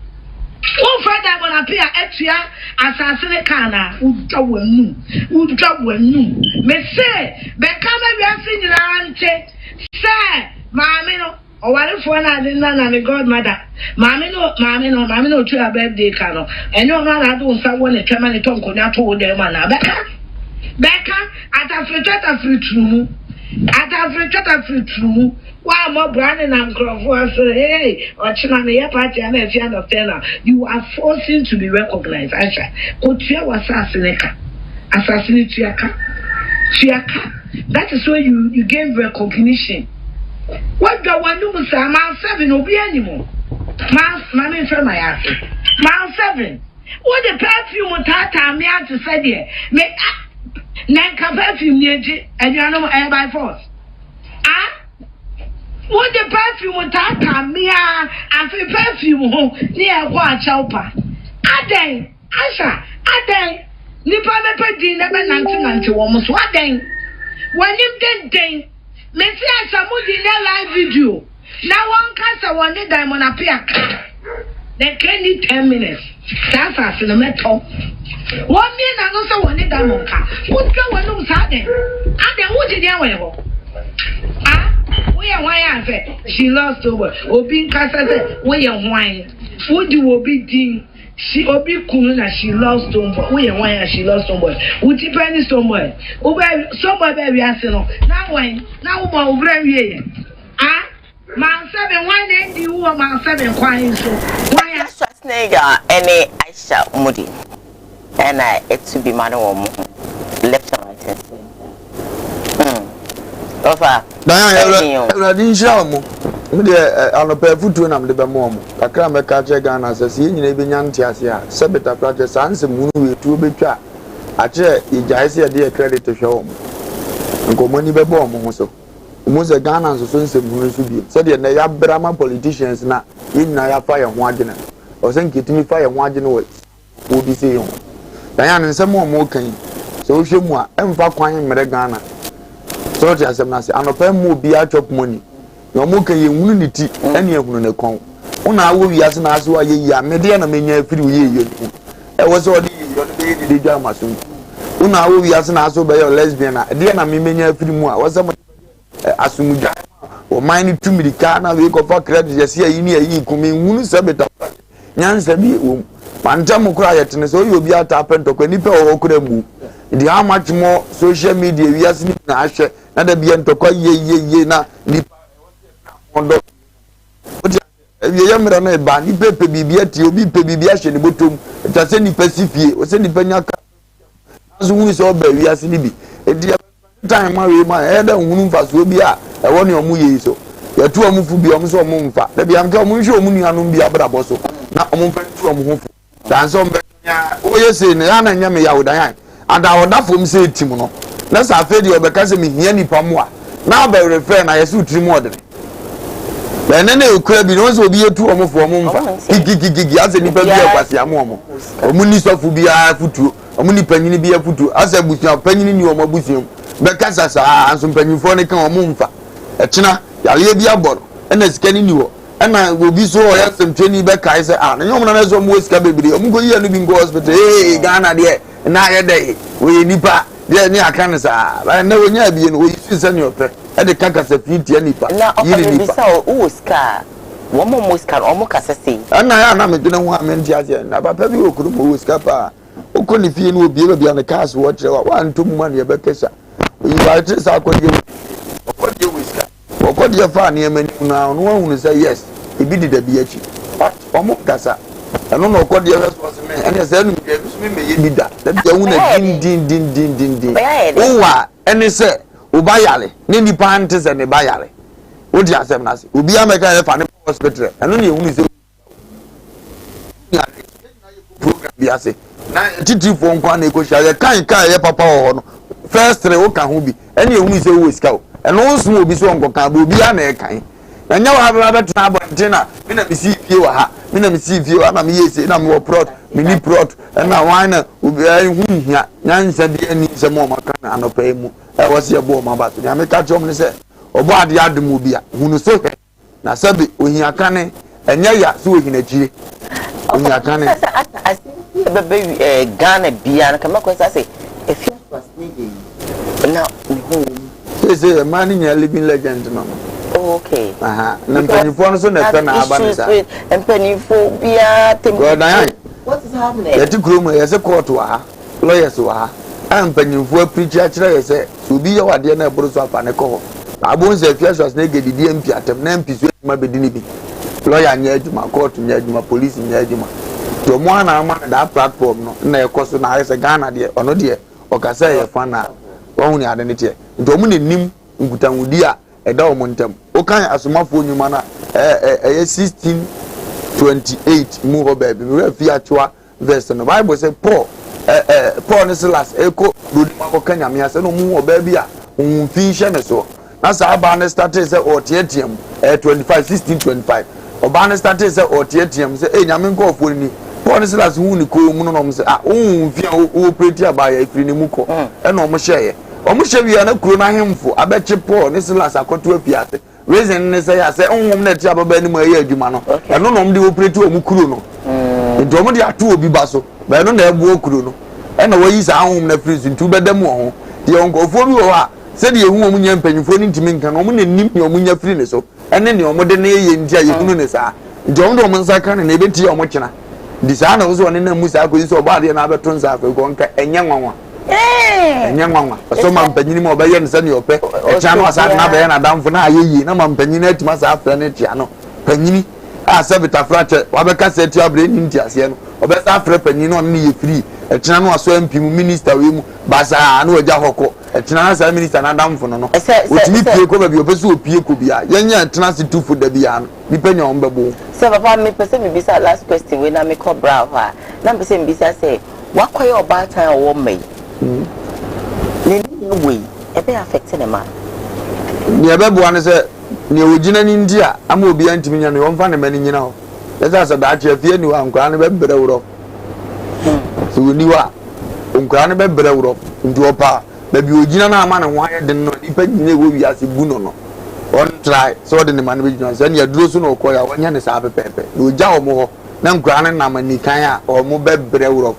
One father will appear etia assassinate kana udwa wenu. Me say be come we are sing rante. Say mama no o wale for na the godmother. Mama no to her birthday kano. And no man had on someone a tremendous tongue could not hold them man. Becca at a free true. At a free true. While more branding and Crawford say, hey, or China party and a fan of Taylor, you are forcing to be recognized. I said, Kotia was assassinate Chiaka. That is where you gave recognition. What do I do with Mount 7 will be anymore? Mount from my ass. Mount 7. What the perfume Tata me out to say there? Make Nanka perfume near and you know air by force. Ah? What the perfume Tata me and for perfume home near Wachaupa. Aden, Asha, Aden, Nipa Pedi never 1990 almost what then? When you then, me say somebody in a live video. Now one cast one day diamond appear. They can need 10 minutes. That's a cinemeto. 1 minute and also one day diamond car. What go on no Saturday? And then what did you wear? Ah, we are why I say she lost over. Obi Casa, we are wine. Would you be ding? She obi kununa she lost somewhere. We are why she lost somewhere. Would you penny somewhere? Somewhere baby I say no. Now wine. Now over here. Ah. Man 7 why then do you man 7 crying so why Schwarzenegger any Aisha Moody and I it to be man or left and right over na din sha mo de anopa futu na mde be mo kakra me ka che Ghana se ye nyina be nya ntiase a se beta project sanse munu we tu betwa a che ijaise de credit hwe wo nkomoni be bo mo ho so Mose Ghana so nsem hunu so bi se de na ya brama politicians na yinna ya fa ye ho agene o se nkitimi fa ye ho agene wo bi se yo dan ya nsem mo kan so wo hwe mu a emfa kwan mere Ghana so ti asem na se anopa mu bi a chop money no mo kan ye hunu ni ti ene ye hunu ne kon una wo wi ase na ase wa ye ya me de na menya afiri wo ye e wo so de yo de de dwa maso una wo wi ase na ase be yo lesbian na de na me menya afiri mu a wo se asumuja o mine tumirika na we ko fa credit yesi ayi ni ayi kumi hunu se beta nyansa bi wo manta mu kura yetene so yo bi ata pento ko ni pe o kura mu di how much more social media we as ni na ahwe na da bi entoko ye na ni ondo ye yamra na ba ni pepe bibia ti obi pe bibia hwe ni botom ta se ni pasifie o se ni panyaka azu hunu se oba wi as ni bi edi time ma eda hunu mfa so bi a e woni omu ye so ya tu omu fu bi omu so omu mfa da bi am ka omu hwe omu nuanu bi abrabo so na omu mfa tu omu hu fu dan so mbenya o ye se ne ya na nya me ya wodan ada woda fom se tim no na sa fe di obeka se me hia nipa mu a na ba refer na yesu trim odene ba ne na okura bi no so obi ye tu omu fu omu mfa gigi ase nipa bi akwase amu omu ni sofu bi a futu omu ni panyini bi a futu ase busia panyini ni omu busiam beka sasa anso mpanyifo ne kan omu mfa ekina yale bi aboro ena sikani ni wo ena obi so o ya semtweni beka ise na nyom na so mu sika bebiri omu go yi no bi ngo hospital Ghana de na ye de we nipa de ni aka ne sa ba na wonya bi no we su se ne ope e de kaka se fiti ya nipa yiri nipa na o ska wo mo ska o mo kasa sei ana ya na me dwene ho amenti ase na papa bi okuru mo ska pa okoni fie no obi bia na cars wo kire wa ntom ma ne be kesa oyi ba tire sa akodi wiska okodi fa na emani na no hunu say yes ebi di da bi achi but omo kasa eno no okodi response me ene say no me ye bi da bi hunu din owa ene say ubayale ne nipa ante se ne bayale odi asem na se obi ameka ye fa ne hospital eno ne hunu say program bi ase na titi fo nkwa na ekohia ye kan ye papa ho no first three wo ka ho bi ene ehunu say wo sika o eno nso obi so nko ka ba obi a na e kan na nya wa ba betina abonte na me na misi fie wa ha me na misi fie wa na me yesi na me wo prot me ni prot na wan na obi hu hia nyansa bi ani se mo maka na anopa emu e wo se bo ma ba so nya me ka chom ne se obo ade adum obi a hunu so he na sabe ohia kane enya ya so ohina chire ohia kane bebe Ghana bia na kama kwesa say if you was nige na home say man nya living legend no okay aha na mpanifo no so na fe na aba nisa mpanifo bia tem what is happening yeti kromo yese court wa lawyers wa mpanifo preacher kire yese so bi ya wade na eburu so afa ne ko abon se fiasos na gedi di mp atem na mp so ma bedini bi lawyer nya aduma court nya aduma police nya aduma to mo na ama da platform no na ekoso na ayese Ghana de ono de o ka say e fa na won ni ade ne tie nto mo ne nim ngutanwudi a eda o mo ntem o kan asomafo nyuma na 16:28 mu ho ba bi we fi atwa verse no Bible say Paul ne Silas eko rodi mako kanya me ase no mu ho ba bi a on fi hye ne so na sa aba ne start say o tietiem 16:25 oba ne start say o tietiem say nyame nkofo ni Paul ne Silas hu ni ko mu no no say on fi o operate abaya ifiri ne mu ko e no mo hye omushebi na kuro na hemfo abeche Paul ne Silas akoto apiate reason ne say ya say onwom na ti ababa ni mu aye adwuma no eno no mde operate o mu kuro no ndomo de ato obi baso ba eno na ebu okuro no ena wayi sa ahom na freeze ntu bedam ho de onkofo bi wo ha se de ehu omunya mpanyimfo ni ntimi nka no omu na nim ne omunya free ne so ene ne omu de na ye nti a yehunu ne sa ndomo de omu nsa kan na ebeti omu kina di sa na wo so ne na musa akoyi so oba de na abeto nsa afa ko nka enya nwanwa nyanwanwa so mampanyini mo baye nsa ne ope e tia no asa na baye na damfo na ayeyi na mampanyini atima sa afra ne tia no panyini a sabita frache wabeka se tia bre ni ntia se no obesa afra panyini no ne ye free e tia no aso MP mu minister we mu basa na waja hoko e tia na sa minister na damfo no otimi pie ko ba bi obeso opie ko bia yenya tia se tufu da bia no bi panya on bebo se papa me pese me bisa last question we na me ko bra ha na pese me bisa say wakoye obatan wo mai ne we ebe affect ne ma ne ebe bo ane se ne ogina ni ndia ama obi antimi nya ne wonfa ne mani nyina ho esa sa da che fie ni wa nkwa ne be bere wuro so ni wa nkwa ne be bere wuro ndi opa ba bi ogina na ama ne ho aye den no ipa nyine wo wi ase bu no on try so de ne man be gina se ne aduro so no ko ya wonya ne sa pepepe ne oja o mo ho na nkwa ne na mani kan a o mo be bere wuro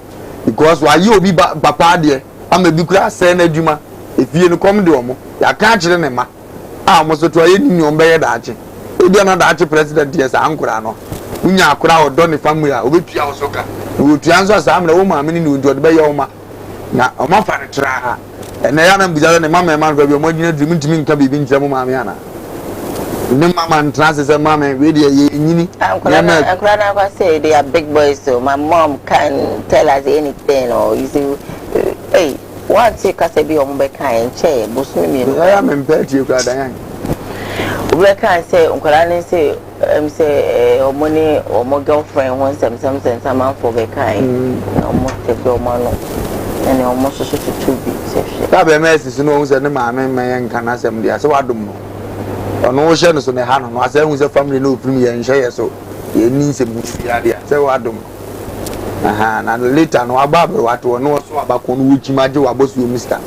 because wa yi obi papa de ama bi kura se na adwuma efie no kom de omo ya ka kire ne ma a mo so to aye ni ombe ye daache ebi na daache president yes ankura no unya akura odo ne family a obetua wo soka wo tua nso asa amna wo ma amini ni odo be ye wo ma na o ma fa ne tra ha ene ya na mbujale ne mama e man ba bi o mo gina drum ntimi nka bibi ntia mo ma me ana ne mama ntrance se mama we de ye nyini ankura na kwa say they are big boys so my mom can tell us anything or you see hey what say ka say bi o mo be kan che bosu mi no ya me mpeti kura dan yan we can say ankura ne say say o mo girlfriend won some man for be kan o mo te be o ma no ene o mo so to bi say ta be me sisi no se ne ma me men kan asem dia se wadom no ono wo hye no so ne ha no asa hu se family no ofrim ye nhye ye so ye ni se butu ya dia se wadom aha na later no ababre wato no so abako no wuchimaje wabosu mister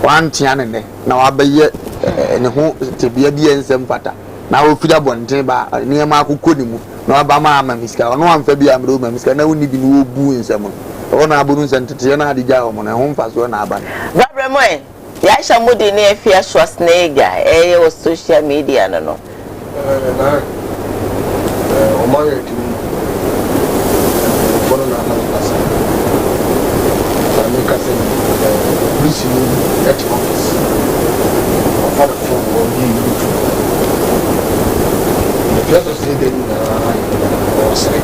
wantia ne na wabaye ne ho tebia bia nsem fata na wo fida bonten ba ne ma akoko ni mu na waba ma ama miska ono amfa bia amro ma miska na woni bi no wo bu nsem no ona aburu nsem tete na adija o mo na ho mfa so na aba babre moy Ya Shamudi ne Fia Schwarzenegger, o social media no. O maya timu. Kono na pasa. Sami kase bisi ni at office. O fara phone o ni YouTube. The first say dey na o say.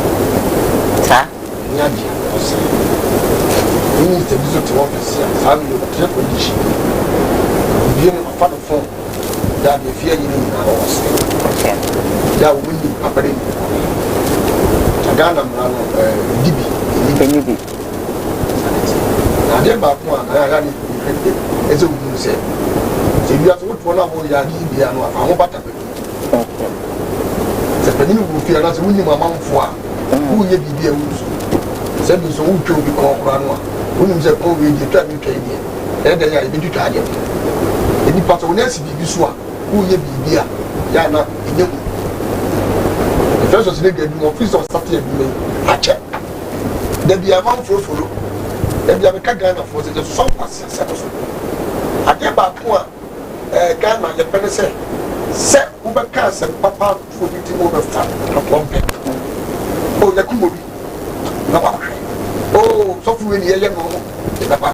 Ta? Nyaji o say. Ni te bizo to office ya. Sami yo tre condition. Bien o fara phone. Da be fia ni na o say. Okay. Da windi papare. Ghana mrano dibi na de ba ko an ya ni eze wu se se bi aso to na mo ya di bia no afa ho bata be se pani wu fi na se wu ni mama mfo a wu ye bi bia wu se bi so wu twa bi ko kra no a wu ni se ko we di twa mi twa ni e de ya bi twa ade e ni pato na si bi so a wu ye bi bia ya na enye first was nigga do office of Saturday me ache there be a man for there be a Ghana for the so pass so ade ba ko Ghana ye pele se u be ka se papa for the team over start pompe o ya kumobi na ba o so fu we ni ye no na ba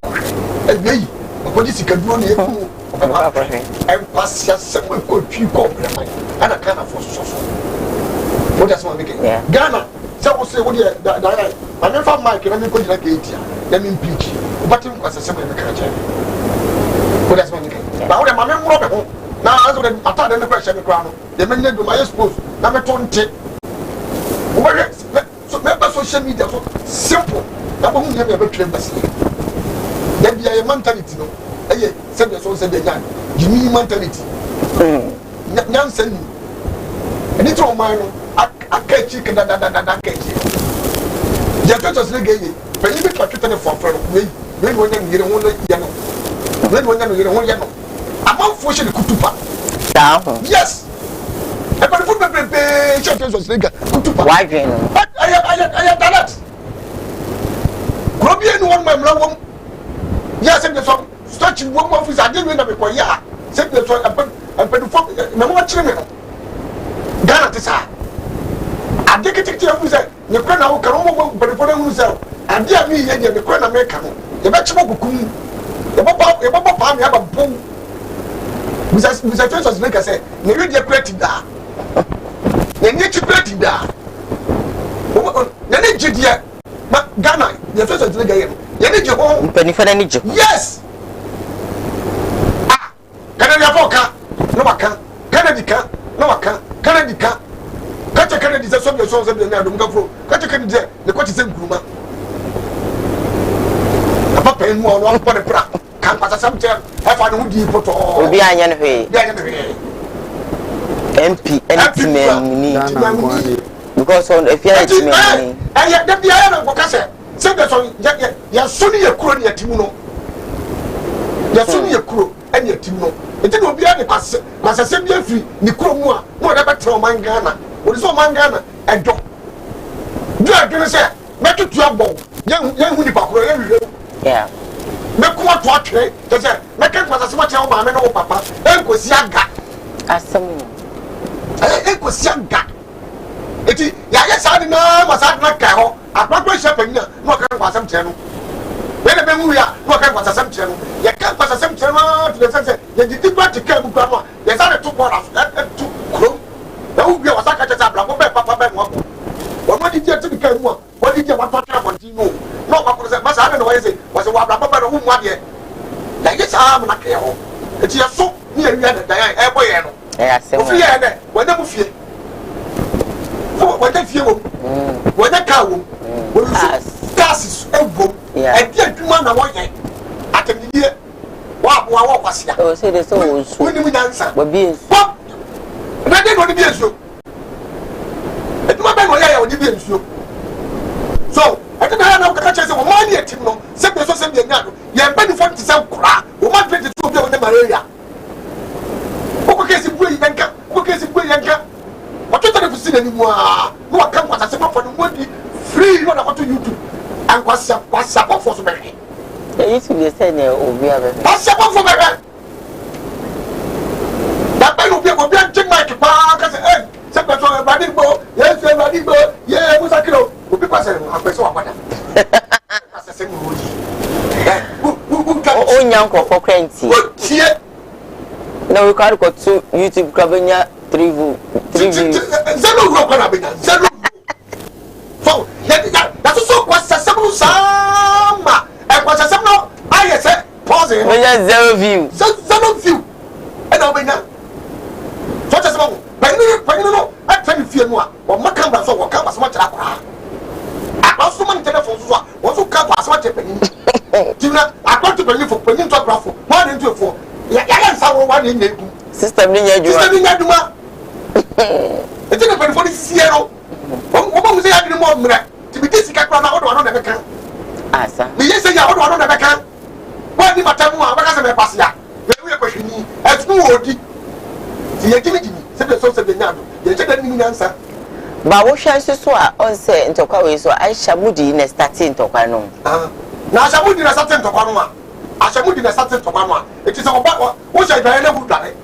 e bi yi ko di sika duro ni e ku ba ba e pass ya se ko twi ko brema ana Ghana for so what does one make Ghana so say what the I never Mike na me ko jira gate let me preach but him kwasa se me ka cha what does one make ba wo de ma me mro be ho na aso de ata de question me kra no de me ndu my expose na me to nte wo so me ba social media so simple na ba hu ye be twem basi de bia ye mentality no eye se de so se de nya jimi mentality nyan se ni eni to man no akachi kada akachi ya to so ge yi pani be to twete ne foforo we wonya ngire ho ya no we wonya ngire ho ya no amamfo she ne kutupa da ho yes e pa fu be she to so ge kutupa why dream I that grobi enu won mamla wom ya se de so stretch wom office ade we na be ko ya se de so apen fo na mo chire me no Ghana tisa ade ketekete afu se ne kwa na wo karo mo before na hu se ade a mi ye ne kwa na me ka no ye be chimo kukum ye bo pa mi aba bom musa Jesus make say ne we dey create da ne ni create da ne ne jidie ma Ghana ye Jesus make ye ye ne je ho mpani fa na ni je yes ah kana ya foka no maka kana dika no maka kana dika kacha kana disa so be so be na dum gafro kacha kana disa ne kwati se nkuruma papa enu ono pa ne pra kan pasa samte e fa ne hudi poto obi anya ne hwe MP ni because on if you are me eh da bia na ko kase se be so ya so ni yakuro ni yatimu no ya so ni yakuro ani yatimu no enti no bia ne kwase se bia firi ni kuro mu a mo da betra o man Ghana o so man Ghana edo do adwene se metutu abon yan hu ni pakoro yan hwe yeah me kuma to atwe te se me kan kwase se ma che o ma me no papa enkosi aga asem enkosi aga eti ya ye sa ni na ma sa na ka ho apapọ shepherd na no kan kwasam che no we na be mu ya no kan kwasam che no ye kan kwasam che no to the sense ye di ba ti ka mu kwa no ye sa to kwa to kro na u bia wasa ka che sa bla ko be papa be mo wo ma di je ti ka mu wo di je wa to tra bonti no no kwa ko se ma sa na wo ye se wo se wa bla papa no hu mu ade ya ye sa mu na ka ho eti ye so ni ye wi da ya e boy ye no asem o fi ye ne wo na mu fie wọ́n fi wo wọ́n ká wo wọ́n gas ewo ẹ̀dí ẹ̀dúmọ̀ náà wọ́n yẹ àtẹ̀mídìí wọ́n àbọ̀ àwọn ọ̀kwásíà. o ṣe de so o su wọ́n ní mu nyansa. wọ́n bí esu. wọ́n ẹ̀dẹ́gbẹ́ ní wọ́n ní bí esu ẹ̀dúmọ̀ bẹ́ẹ̀ ní wọ́n yẹ wọ́n ní bí esu so ẹ̀dẹ́gbẹ́ yẹn náà kàkà kyerẹ́ sẹ́ wọ́n máa ní ẹ̀tìm nọ sẹ́bi ẹ̀sọ́ sẹ́bi ẹ̀nyá no yẹn bẹ́ẹ̀ ní fọ́n ti sẹ́ nkura wọ́n máa tẹ̀lé tó bí wọ́n ní malaria wọ́n kọ́ kẹ́sì bú yẹn ká wọ́n kẹ́sì bú yẹn ká wọ́n tó tẹ̀lé fún sí ní mu aa ní wọ́n kẹ́ nkwasa sẹ́mi ọ̀fọ̀ ní wọ́n di free ní wọ́n dà kọ́tù YouTube nkwasa kwasa kọ́fọ́ so bẹ̀rẹ̀. YouTube yẹ sẹ́ ní obi abẹ́fẹ́. kwasa kọ́fọ́ bẹ̀rẹ̀ di bo ye musa kilo obi kwase akweso wakwada asese mu oji o nyanko for kwenti tie na we call to YouTube Kravenya 3 zero go kwa na benya zero so that so kwase sebu sama e kwase sebu no aye se pause we just zero view and obenya so just sebu pani no atani fie no a o maka mbra so wo ka basama kira kwa akwaso man telephone so a wo so ka basama kira pani tina akwatu pani fo pani to grafo mo na ntu fo ya nsa wo wa na negu system ni nya duma e tina pani fo ni siero wo ba mu se ya dini mo mra ti bi disi ka kwa na odo ano na beka asa mi yese ya odo ano na beka wa ni matamu a baka se me pass ya we kwahwini etu odi ti ye gimi sebe so sebe nyado ye cheda ni nyansa ba wo hwan so a on say ntokwa we so Aisha Mudi na starting ntokwa no na Aisha Mudi na starting ntokwa no Aisha Mudi na starting ntokwa no eti se oba wo sha idan na wu dare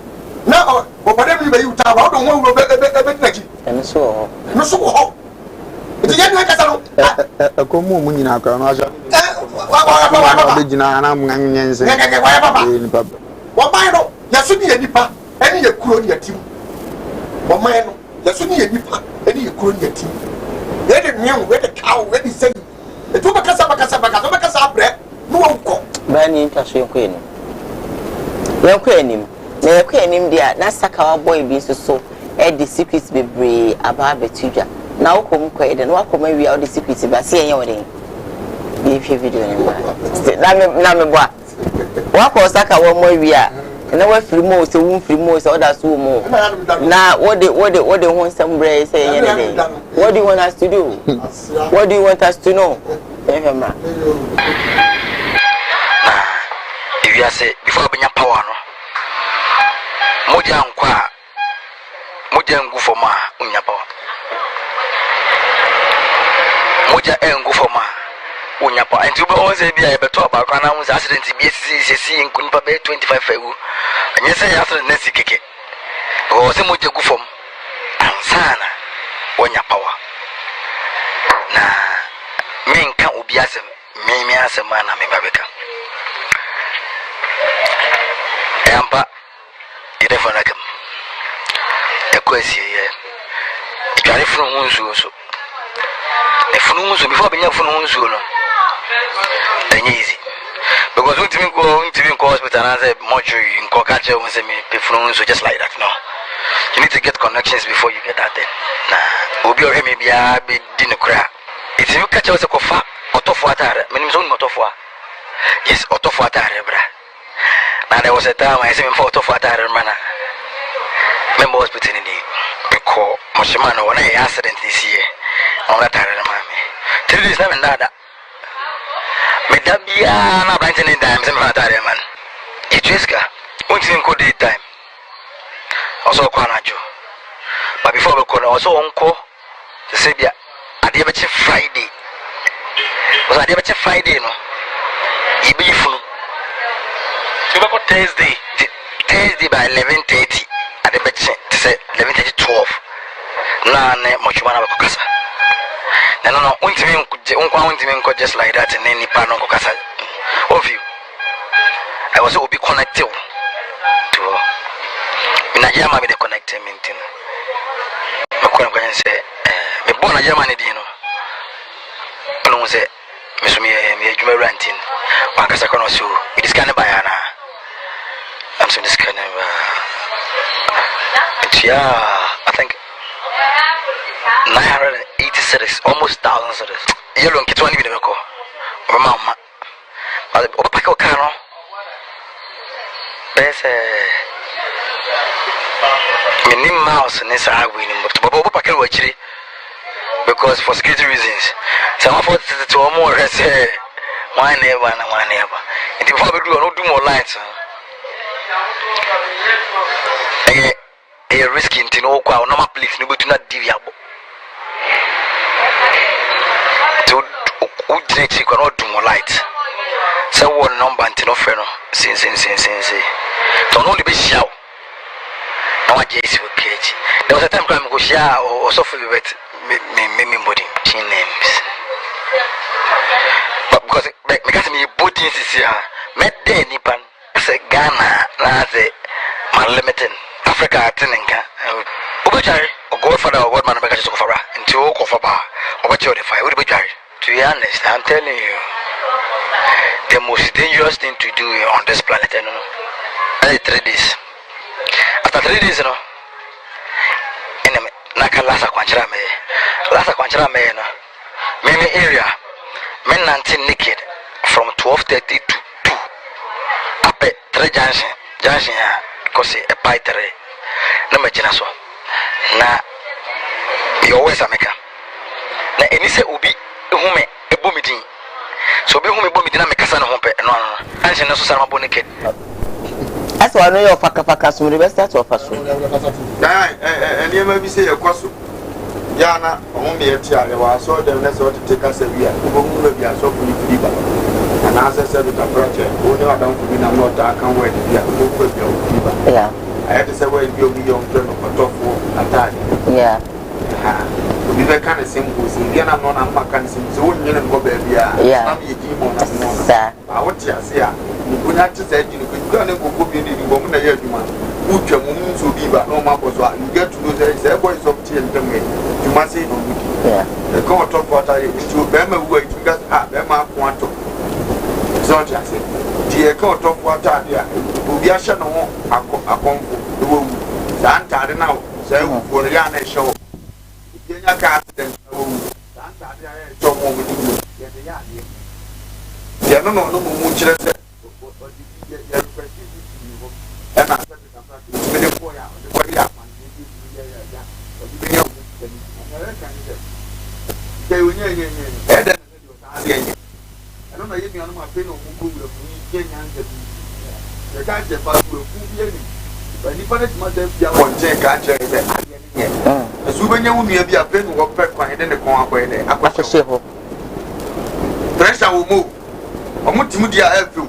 na o bade mi be yuta wa do won be tinagi no so ho eti ye ni ka sa no akomu mu nyina akra no Aisha wa be jina na nganyense wa baba wa ba no ya so bi ye nipa eni ye kuro ni atim wo man no ya so ni ye nipa eni ye kuro ni atim ye de nyen we de cow we de say e to bakasa abre no wo ko ba ni ntwaso yenko enim na yenko enim dia na saka wa boy bi so e de secrets bebre aba betudwa na wo kom ko e de na wa kom awia wo de secrets ba se yenye wo de bi fi video ni ba na me boa wa ko saka wo mo awia na wa free mo se won free mo se oda so mo na what they want some brain say anything what do you want us to do what do you want us to know remember if you say before benya power no moja ngu for ma unya power moja engu for ma unya power and you be always be a better about kana un accident bi si nkunpa be 25 ewu anya say after next keke o se moja gu form ansana unya power na menka obi asem me asem na me babeka yamba idefona kam ekwesi ye ikare funu hunzu so e funu hunzu before benya funu hunzu no easy because we go hospital and say mortuary in Kokache we say me pay funu hunzu just like that no you need to get connections before you get that then na obi o hemi bia be di ne kra it's you catch us kofa otofo atare menim so otofo yes otofo atare bra. Now there was a time I said me photo for that man. Member hospital in the because Moshimano when I accident this year on that time mommy. 3 days now and that. Me dabia na branch in time say me for that man. It riska. Won't even go day time. Also kwanajo. But before we call also onko to say bia ade be Friday. Was ade be Friday no. Ibi funu. Thursday by 11:30 at the betting to say 11:30 12 na Moshimana Bakasa. No, untimin just like that and any pan on Kokasa of you. I was all be connected to Minajama with the connecting minting. I say, me born a Germany dino. No say, Miss me, ranting. Wakasa Konosu, it is kind of bayana. I'm saying this kind of yeah, I think 980 cities, almost 1,000 cities. You don't get one even a call. Mama, but the Opaco Cano, there's a minimum mouse and this I winning, but Opaco actually because for security reasons, some of us to more say one never and one never. And if we do more lights. A risky in no normal place, no but not deviable. To you cannot do more light. So one number until no friend since. Don't only be shout. No, I guess you cage. There was a time I go shout or suffer with me body names. But because me body is here, met there nipan. Say Ghana, na say Limited Africa Tinenka. Obachari, or godfather or what man make a for into Okofaba, or what you're the fire would be carried. To be honest, I'm telling you, the most dangerous thing to do on this planet, you know. 3 days. After 3 days, you know. Enemy, Naka Lasa Quanchara me, many area, men 19 naked from 12:30 to 2. Up at 3 junction, because a pie no majina so. Na, you always a maker. Na, any say ubi, hume, a booming. So be home bomb dina mekasa no hompe no anse no so sama bonike as one no your faka so we start to offer so eni ma bi say ekoso ya na o me eti ale wa so dem na so to take us a bia ko mu ba bia so ko ni friba na asa se do project o ne adam ko bi na no ta kan we bia ko ko bia o friba yeah I had to say we bi o bi yo nto no kotofo atade yeah we be kind of simple. So we are not on my kind of simple. So we are go baby. Yeah. I'm eating more than more. Sir. I want to say, we not to say you can go be in the woman that you man. Who can move so be but no matter what you get to know there is a voice of tea and me. You must say no. Yeah. The go top water to Bema way to get up Bema want to. So I say, the go top water there. We are shut on a comfort. The woman. Santa now. Say for the yarn show. Yenya ka den o santa dia e to mo mu ni ye de ya ye ye no mu chire se o di ye request ni ho e na se de ka ti me de ko ya de ko ya ma ni ye ya o di be ya o de ni na ka ni de o nye e de na de o ta se ye e no na ye mi anu ma pe no mu ko wura fu ni ye nya nje bi ye ka je fa ku fu bi ni ba ni pa de ma de bia won je ka je be Subenya wumi abi apen wo pe kwan de ne kon akoye de akwahye ho pressure wo mo omutimu dia afu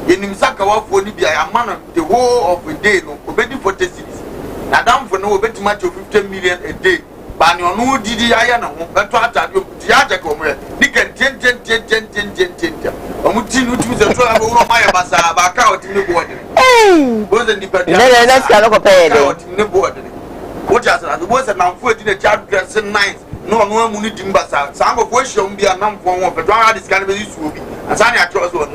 yenim saka wafo ni bia amana the whole of the day no obedi 40 cities na damfo no obetima 50 million a day ba ne ono didi aya na ho beto atade ti aje ko mo ni kan ten omuti no tu se so abo no maye basa ba ka otimi bo de bo ze ni pe dia let's go ko pe de otimi bo de what just as the boys and I'm for the child dressing nice. No, money dimbasa. Some of which shall be a number for one, but this kind of use will be. As I trust one.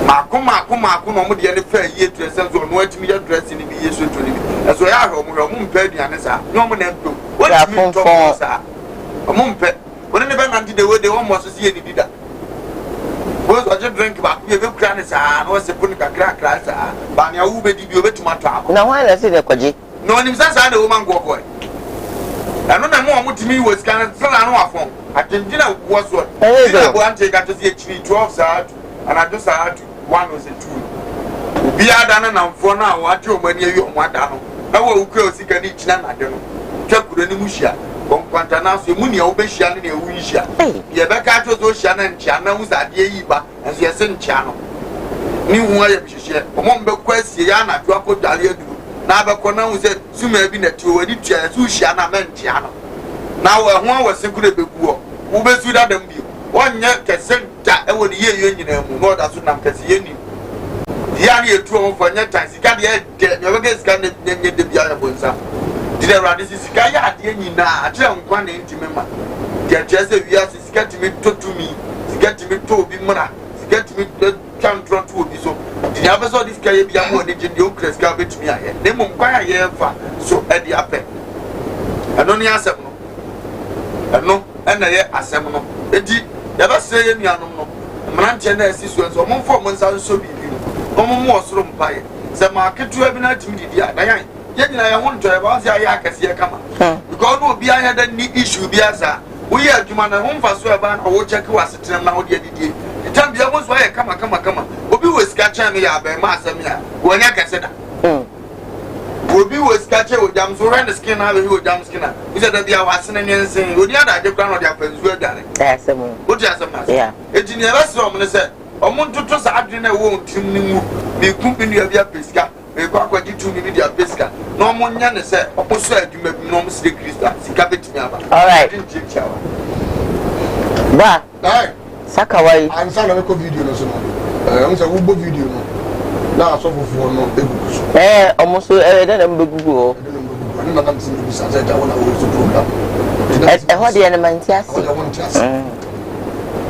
Makuma, no the fair year to a sense of no to me dressing in the years to live. As we are home, paid the answer. No one else. What are you for, sir? A moon pet. When never until the way they almost see any did that. Boys are just drinking back. We have crannies and was a punica crack, but now who be you to my trap. Now, why I say the Koji? No one is the woman go boy. I don't know what to me was kind of still on phone. I can dinner was what I want to get to see actually 12 hours and I just had 1 was a 2. Be a done and for now, what you when you want down. I will go see can each none. I don't know. Check with any musha. Quantana, so money obeshan in a wisha. Yabaka to Ocean and Chana was at Yeba as you sent channel. New way of share. Among the quest, Yana, Draco Dalia. Nabakona was a sumer been a 2 and it's Sushana Mentiano. Now, one was a good poor. Who best without them be 1 year can send that over the year union, more than Sunam Cassiani. The area 2 for net times, you can't get never get scanned the Biana. Did I this is Kaya at the end? I tell one intimate. The just a year is getting me to me, getting me to be money, getting me to come to be so. The other saw this Kaya be a more than the Oakland garbage me. They won't buy a year so at the upper. I don't answer no. I know, and I assemble no. Eddie, never say any animal. Manchester is so more 4 months out so be you. No more room by some market to have been at me. I want to about the Ayaka come. Because no be I had any issue be as we are to man home for so about or check was it now the day. The time be almost why I come. Obi was catching me up by Massamia when I can say that. Obi was catching with jams around the skin out of your jam skinner. We said that they are wasting and saying, would you have the ground of their friends were done? That's a moon. What just a mass? Yeah. It's in the restaurant and said, I want to trust I didn't want to be company of your pesca. me kwa kwa di 2 minutes dia pesca no mo nya ne se oposo adwuma bi no mo se Krista sika betimi aba all right ba saka wai ansa na ko video no so no on say wo bo video no na so fofo no egugu so omo so de na mbegugu o ni na kam sin bi sa za wona wo so program ho de na mantiase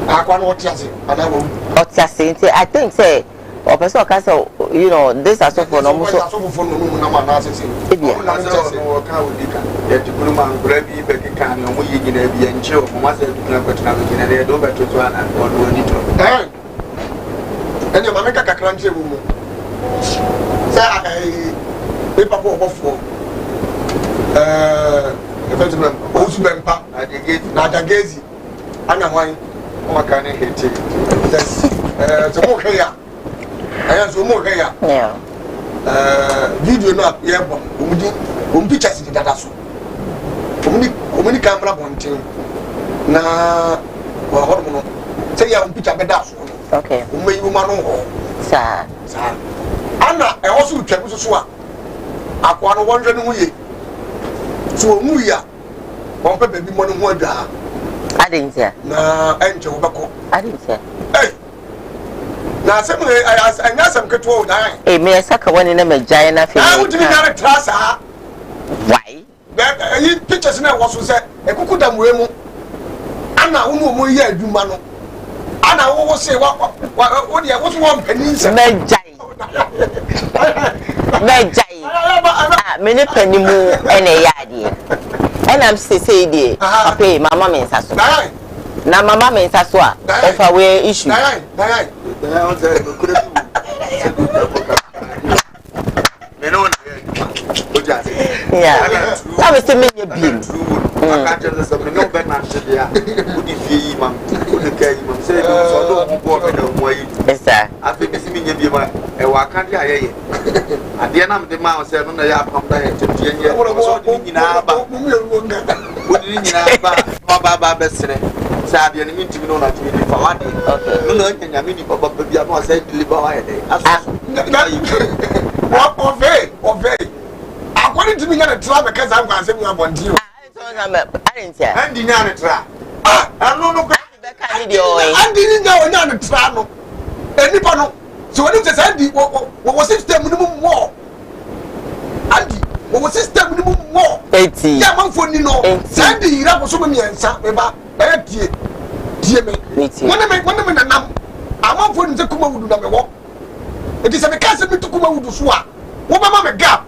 akwa no tiase ana wo otiase nti I think say or person can say you know this are so for no so for no na ma na say ebia na so ka wo dika ya tikuru ma ngura bi be kika ni omo yi gina bi enche o mo say tukuna kwatina bi gina de do beto to ana ono ni to ene ma meka kakra nche bu mu say e papa obofo effectivement o su bempa na dagezi ana hwan o maka ne hete so mo kaya aya so mo kaya yeah video no yebo pictures di data so omuni camera bontin na wa hodo no say ya picture be da so okay omeyi wo ma no ho sa ana e ho so twa so a akwa no wonhwe no huye so mu ya won pe baby mo no ho adwa adintia na enche wo beko adintia na sem anya sem keto o dan me saka wani na magyae na fe wo timi na trasa why yi pictures na wo so se ekuku da mwe mu ana wo mo yi adwuma no ana wo se wo de wo so won panin se magyae me ne panimu ene yade and I'm say dey pay mama me nsaso na mama me nsaso a ofa we issue yeah that was me beam I can't just say no better than today. Would you feel man? Would you care man? Say so don't go for the way. Yes sir. I think this me be man. E wa kan dia ye. Ade na me de man say no na ya pam da ye tete ye. So di nyina ba. Wodi nyina ba ba besere. Say ade ni ntimi no na timi fa wa de. No na nyanya me ni baba bia no say deliver wa ye de. Aso. Ove. According to me, you're a trap because I'm going to say you want you. I didn't say. And the other trap. I don't know. I didn't know another trap. Any panel. So when it says Andy, what was system minimum more? Andy, what was system minimum more? 80. Yeah, man, for you know. Sandy, you have so many and some about dear me. When I make 1 minute now, I'm on for the Kumawood number 1. It is a castle to Kumawood to Swa. What my gap?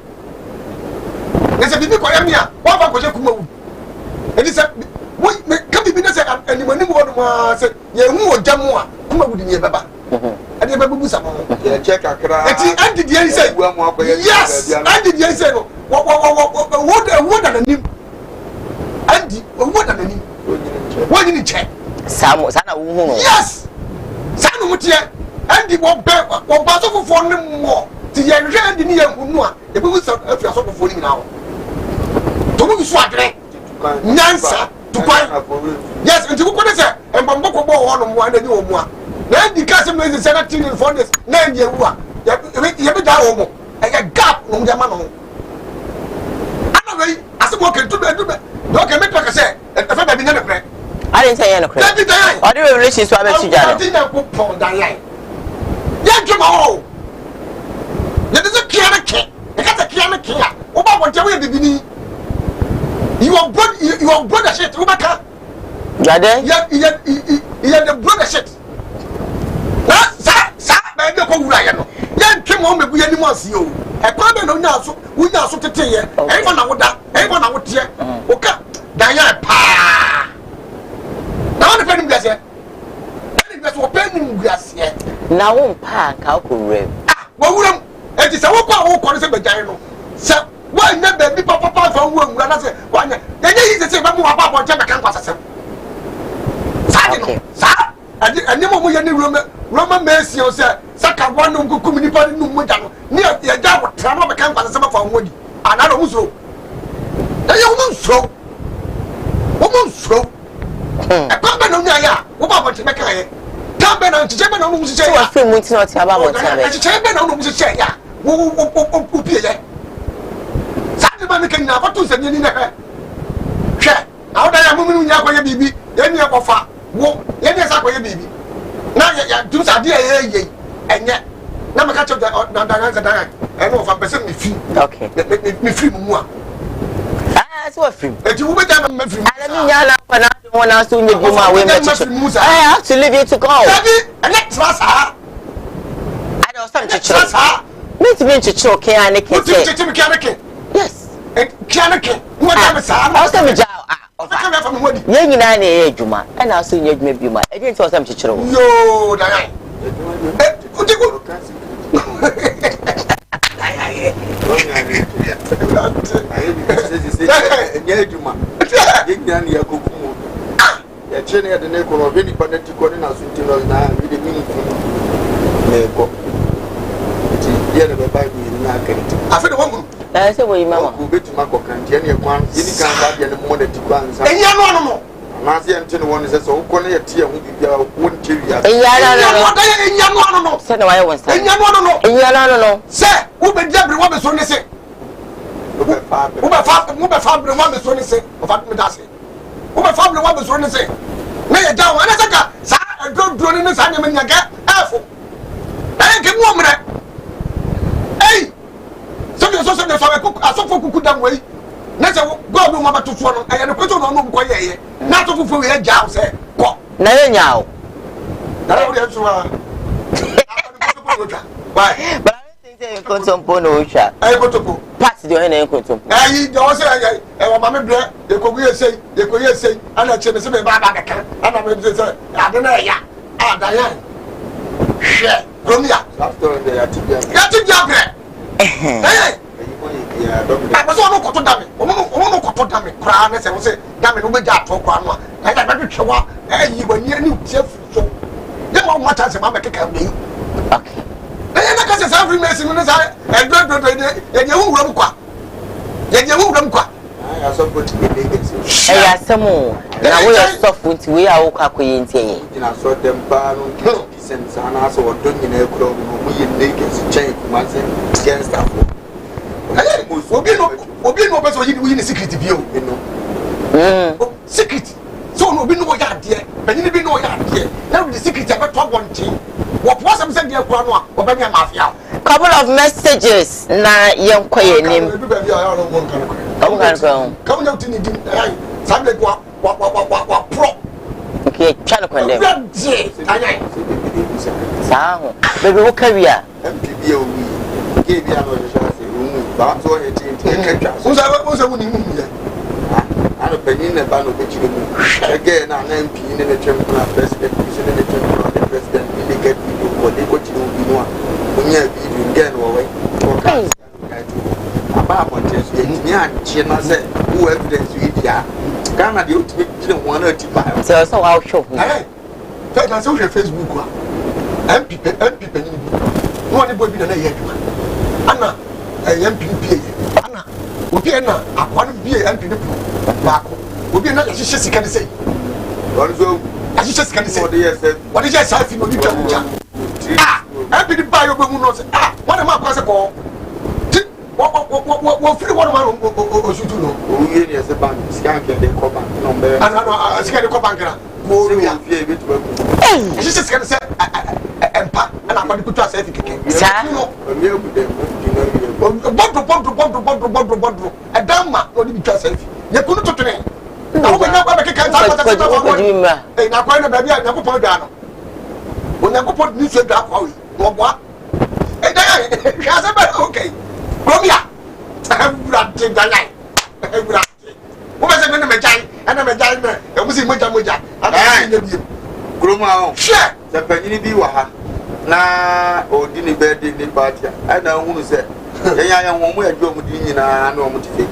There's a big Koyamia, what about Kumawood? And it's a can be business and you want say, yeah, more Jamua, Kumawood in your baba. And you never lose a moment. Check a crack. And did you say, yes, and did you say, what than a name? And what than a name? What did you check? Sana, yes, Sana Mutia, and the one bear, one battle for more. The young engineer who know if we was a sort of falling now. To move swagger, Nansa, to buy. Yes, and to go there, and Bamboko one and you more. Then the customer is 17 for this, 9 year one. You have a down and a gap on the man. I'm not as a walking to the don't make like I said, and if I've been in a crack. I didn't say anything. I do relations to have a line. Yeah, come on. There is a piano king. You got a piano king. Oba want to be beginning. You are brother shit. Obaka. Yeah, the brother shit. Sa, I don't know who I am. Yeah, come on, we any more see you. A problem on now, so we are so to tell you. Everyone I would that. Everyone I would hear. Okay, Diana pa. Now the penny glass here. That's what penny glass here. Now pa calculate. What would it is a walk on the Bagano. Sir, why never be papa from one? I say, why? Then he is the same about what Jamaican was. Sir, and never more any Roman Mercy, sir. Saka one no good community no Mudano. Near the Java, Trano became for some from Woody. Another Muso. Then you won't throw. Woman throw. A company on Yaya, what to make a Tamben and German on Musa. I feel much not about what I German on Musa. wo pie ye sadi ma ne kan na foto se ni na hwe awda ya mumu nya kwa ye bibi ye ni e kofa wo ye ni sa kwa ye bibi na ya du sa dia ye enye na me ka che na dan e no fa pese me fi okay me fi mu a so free e ti wo be ta me fi ala mi nya la kwa na wona so nye bi ma we me chicho I have to leave you to go baby ene trasa I don't some chicho me to be chicho ke ane ke chicho me ke ane ke yes e ke ane ke mo ta me sa I was me ja ka me fa me wodi ye nyina na ye adwuma e na so nye adwuma bi ma e dey nti osam chicho yo da yan uti ko Why? But I don't think they contempo no chat. I go to go. Pass the only contempo. I don't say I want my bread. They could say, and I change the back account. And I'm say, I don't know. Yeah, Diane. Share. Romia. After they are together. Hey. I was on a damn it. Woman, damn it. Crown, as I was saying, damn it, we got to crown. I got to show up. And you were near new chef. So, you won't want us, Mamma can be. Okay. I can't every message in the side and don't you won't quack. Yet you won't quack. I have some good things. I have some more. Now we are soft with we are all quacking. I saw them bar on decent and also doing in a club. We naked change once against that. Obi no person you in secret view, you know. Secret. So no be no yard there, but you be no yard there. Now the secret about talk one thing. What was I'm saying here, Kwanwa, or Banya Mafia? Couple of messages na young quiet name. Come out in the Sunday, what pro. Okay, channel condemn. Sound, baby, what career? MPBO gave you a that's what it is. Who's a winning? I'm a penny in a band of which you again, an MP in the chamber president, in the chamber of the president, they get people what they got to do when you have again away. About what is the China said, who evidence you here? Ghana, the ultimate 185. So I'll show you. That's social Facebook. MP, what about the Anna, MP, Anna, Upiana, I want to be an MP. Would be not as she can say. As you just can say, what is your self in your Ah, I be the bio woman. Ah, what am I going to call? What free one or should you know? Who is a bank? Scank and then come back. No, I scan the cobanker. She just can say, and I'm going to put us everything. Bundle, a damn man, not even just you couldn't to train. Now, when I can't I'm going to baby, I never put down. When I put this up, what? And then, okay. Romia, I have brought the night. What was I going to make? And I'm a diamond, and was in Mujamuja. And I Gruma, share the penny be waha. Na o dini bed in the party. I don't want to say. I am one way to go with you and I know what to think.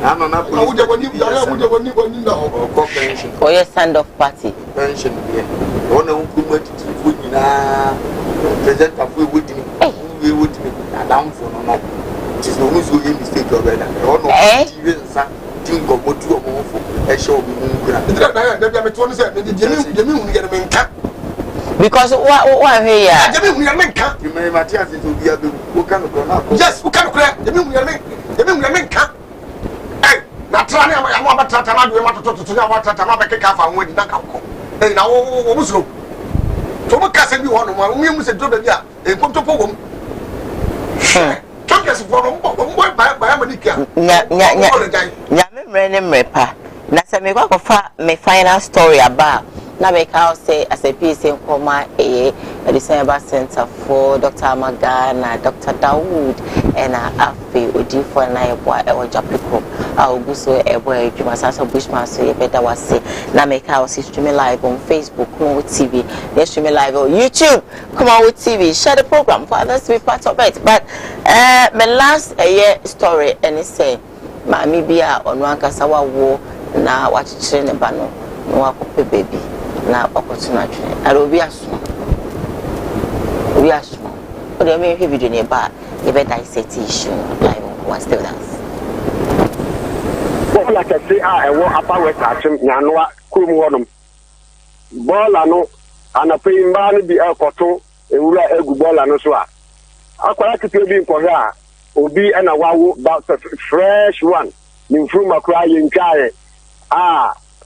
I'm not going to for your stand of party. Pension here. One of whom went to food in a present of we would be with me. A down for no. It is no mistake already. I think of what you are more for a show. because what here Jemi Munamenka Jimmy Matthias is to be a yes who can cry Jemi Munamenka eh na trani am about tatama do want to na what tatama be keka fa won di na ka ko eh na wo muslo to mo kase bi wono mo mu se do be bia e kom to pogom Talkers for boy by Monica. Nya me mrepa. Na se me kwa fa me final story about. Na me ka say as a piece in coma at the Cyber Center for Dr. Magana, Dr. Dawood, and Afi Odifo na eboa e Japiko. Augusto eboa Juma Sasa Bushman so you better was say. Na me ka stream live on Facebook, Kumawood TV. They stream live on YouTube, Kumawood TV. Share the program for others to be part of it. But my last year story and it say Mami bia onwanka sawa wo na wachichire ne bano no wakope baby na okotuna twene aro bi aso o de me video ne ba e be dissect issue live on still dance well like I say I wo apa we achim nyanoa kurum wonom bola no anapin ba no bi ekoto ewura egu bola no so a akwara kitu bi nkohwe a obi na wawo about fresh one ni from akra yenkae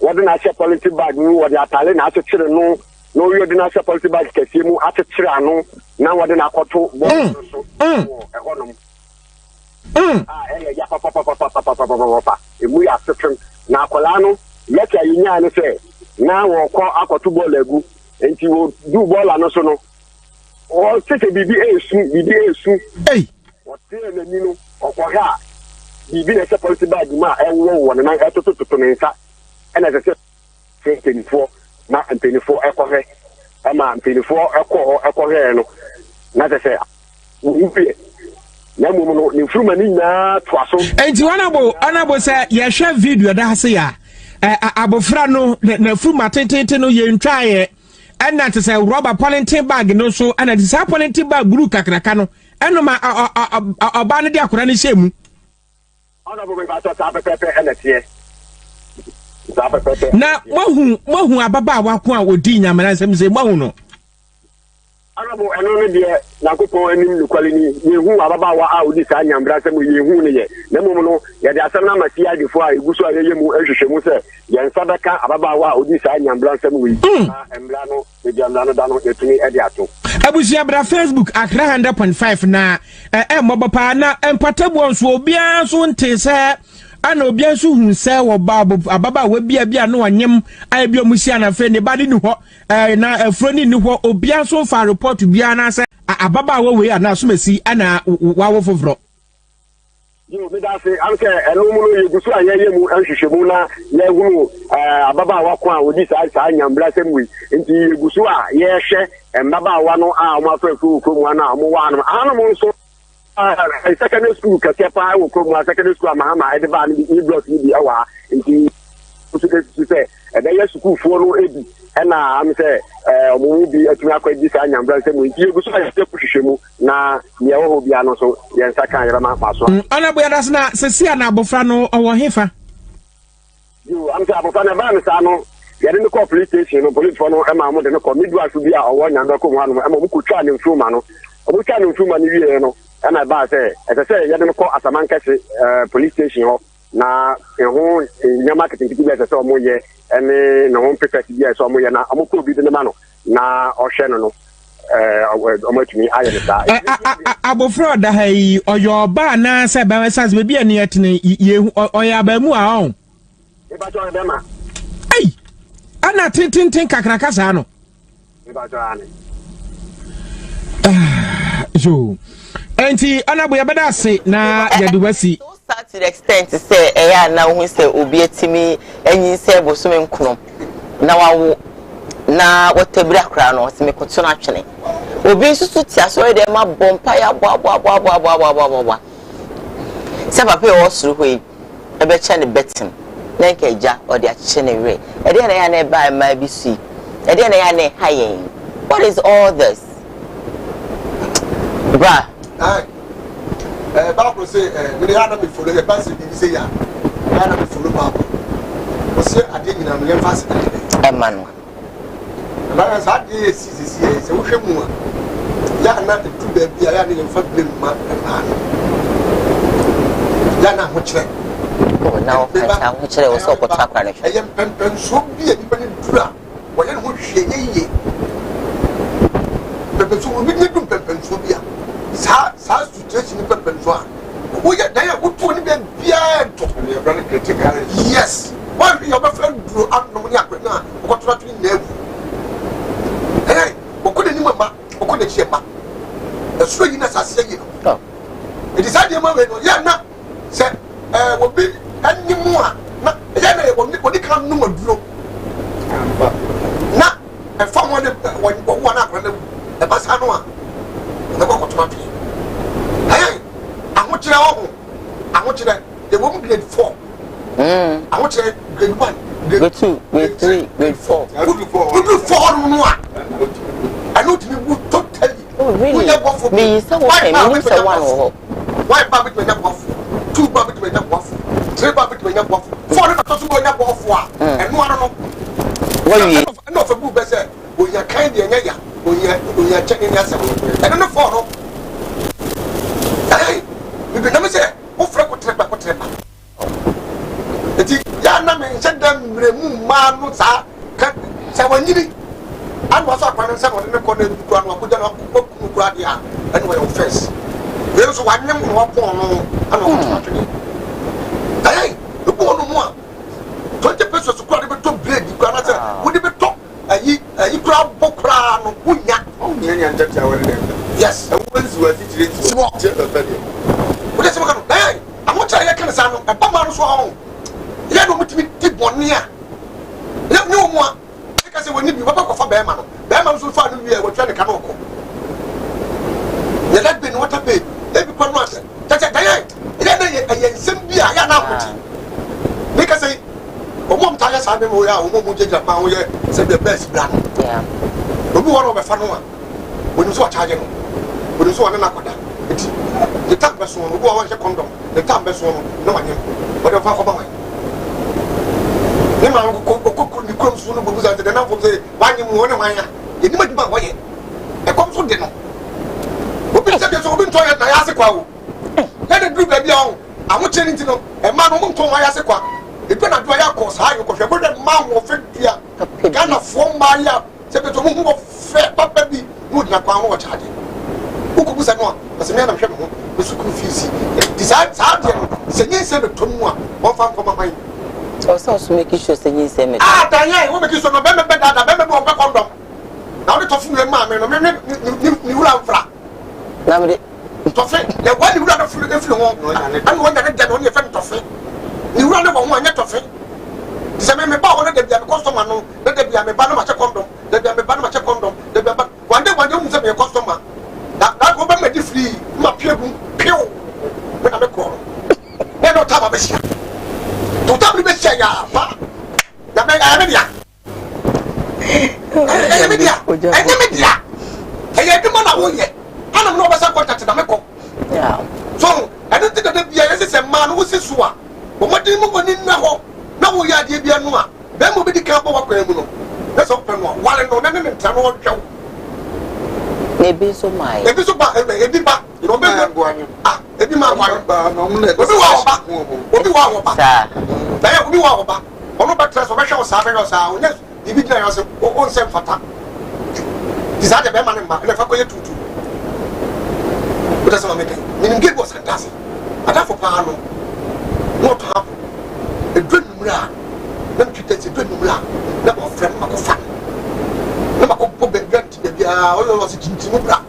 what na share policy bag ni what atale na achire no we dey na share policy bag kesi mu achire anu na what na akoto bo so ehonom ya papa emu ya sefem na akola no leta yinya ne se na wo ko akoto ball egu enti wo du ball anu so no o tete bibi esu what na ni no okoha bibi na share policy bag ma ewo na etoto ne nsa and as I said 24 na 24 ekohe ama 24 ekohe no na se say ubi na mumu no ni fruma ni na twaso enti wanabo say ye hwe video da se ya abofra no na fruma tentente no ye ntwaye and to say rubber polythene bag no so and the same polythene bag guru kakraka no eno ma oba ne de akora ne hyemu honorable me ba to ta pepe eletie na mohu ababa wako a odi nyamana nsem se mohu no arabo eno ne de nakopon anim nukwale ni yehu ababa wa a odi sa nyambra nsem yehu ne ye na mum no ye de asem na masia adifo a eguso a yemu ahwehwemu se ye nsadaka ababa wa odi sa nyambra nsem wi na embra no e de amra no da no etuni e de ato abusia bra Facebook akra 100.5 na mobopa na empatabu nso obia so ntese ana obia nso hu se wo ababa wa bia no anyem ayebia musia na fe ne bade ni ho na afroni ni ho obia nso fa report bia na se ababa wa we ana so masi ana wawo foforo yo be da se anke eno mu no yegusu ayeyemu anhwehwemu na yehunu ababa wa ko a odi sa nyambra semwi nti yegusu a yehwe mbaba wa no a mo afafu ko mu ana mo wa no ana mo nso secondary school kasepa wo ko mu secondary school mahama e de ba ni block ni bi awa nti so say e da school fo no ebi na am say omo bi atumi akwaji sa nyambra semwi nti yegusu a yete kuhwehwemu na ye wo bia no so ye nsa kan yera ma pa so ana bo yada na sesia na abofra no owo hefa yo am say abofra na ba no sa no ye de ko police station no police for no e ma mo de no ko midwa so bi a owo nyanda ko mu anu e ma mo ko twa ne mfuma no obo twa ne mfuma ni wie no and I ba say you don't call Asamankasi police station na ehu nyama ketinti bi say omo ye ene na hon prefect bi say omo ye na omo ko bi de mano na ohwe no omo tumi aye ne sa abofro da hai oyo ba na say ba sans be bi ene etene ye oya ba mu a on e ba jo be ma ai ana tintin kakraka sa no e ba jo ane so enti anabo ya beda se na yadubasi start to the extent say eya na hu say obi etimi enyin say bosume nkunom na wawo na wotabira kra no se mekoto na twene obi susu ti aso de ma bompa ya bo se papa e wosuru hoyi e be che ne betin na nke ja o de ache ne we e de na ya na ba ma bi su e de na ya na hayen what is all this bra Bible say we had to follow the person did say ya had to follow Bible we say I didn't know me fast Emmanuel na sa de sisi se wo hwɛ mu a ya na de tu ba bia ya ne mfa blame ma na ya na ho kyerɛ o na o ka ho kyerɛ wo so ko takwa ne hwɛ ɛyɛ pɛmpɛn so bia ni bane dura wo yɛ ho hwɛ yeye pɛmpɛn so obi ne dum pɛmpɛn so bia sa situation pɛmpɛn so a wo yɛ dan ya wo to ni bia to ne brand critical yes one your friend duro anom ni akwena wo ko to na ebu hey wo ko ni mama wo ko na chiema so yi na sase yi no it is ade ma we no ya na se wo bi animu a na ya na wo ni kan no maduro na e fa mo ne wo na akra na e ba sa no a na ko to ma pi hey ahokyere wo ahokyere de wo grade 4 ahokyere grade 1 grade 2 grade 3 grade 4 grade 4 no a I know to be totally. Oh, really? Me, so okay, me, so one. Why, Babbitt, when you're off? 2 Babbitt, when you're off? 3 Babbitt, when you're off? 4 to go off. And one of them. Well, no, for who better say, we are kind of a we are checking yourself. I don't know for. Hey, you can never say, oh, Frank, what trip, what trip. Yana mentioned them, remove man, sir. Say, and was up on some of the corner of the ground, put down a gradia, and we offense. There's one name more porn, and hey, the poor no more. 20 pesos to cry to bread, you cannot would it be top? You grab Bokra, no Punya. Yes, and once you are teaching small. What is what hey, I'm not trying to say, a Pama so. You don't meet one near. No more. Because when you papa for Bearman so far we are trying to come. The let be what a bit. Every one was that's a day. I simply I am now. Because I won't tell us how we are, won't take Japan, we said the best brand. Yeah. But we want over Fanua. When you saw charging, when you saw an aqua. The top best one, who wants a condom, the top best one, no one, but a far away. Nema ko ni kom so no bogu za de na fo say wanye mu wona wanya ye ni maduma woye e kom so de no obi se de so obi nto ya na ya se kwa wo na de group bia wo aho cheni ti no e ma no mo nto wa ya se kwa e pe na do ya ko sa yo ko hwe bo de ma wo fe dua Ghana fo ma ya se be to mo ho fe papa bi no na kwa ho charge uko busa no ase me na hwe mo no su confuse decide sa de se nyi se be to mu a wo fa ko mama also make sure say you say me Daniel we make sure no be dada be bo be condom na we to fu le ma me no me ni wura mfra na me to fe le wa ni wura no fu le ho an wo na de no ye fe to fe ni wura no wo anya to fe se me ba wo na de bia customer no na de bia me ba no ma che condom de bia me ba no ma che condom de bia ba wande mu se me customer da go be me di free ma piegu piu me na me ko e no ta ba be sia to tabli be sia ya pa na me ga me dia media e de mo na wo ye ana no be sa contact na me ko yeah so I don't think that bia yes say man wo se so a bo modi mo boni na ho na wo ya de bia no a be mo be di kan bo wa kwa mu no na so pe no wale no na ne ntra no wo twa ebi so mai ebi so ba ebi ba no be ebi ma wa no mo na obi wa ba sa da ya obi wa ba ono ba tra so be hwe o sa be no sa o nya ibi dina yo se o nsem fata dizade be ma ne ma le fa koye tutu o da sama me kan ni nge go santase ada fo pa no no to e dwen numra na twite se dwen numra na bo frem ma ko fa na ma ko be grant de bia o lo se tinti mu bra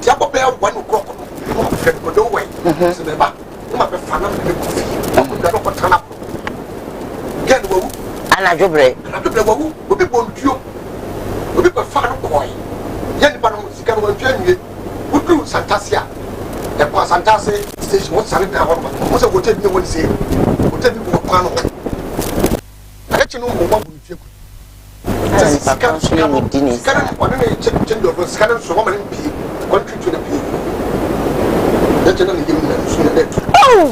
ti abo be wa no kroko no mo frem ko do we se be ba ma be fa na me ko fi ko da ko tana gen wo ana jobre wo obi bontuo obi ko fa no koy ye ni ba no sika no ntwa nwie udu santasia e kwa santase station what sare da ho mo se wote bi woni se wote bi ko pa no ale chi no mo wa bontuo ko sika no dini sika no wona ne change of sika no so mo ma npi contribute to the people that channel ni gimme na so na that oh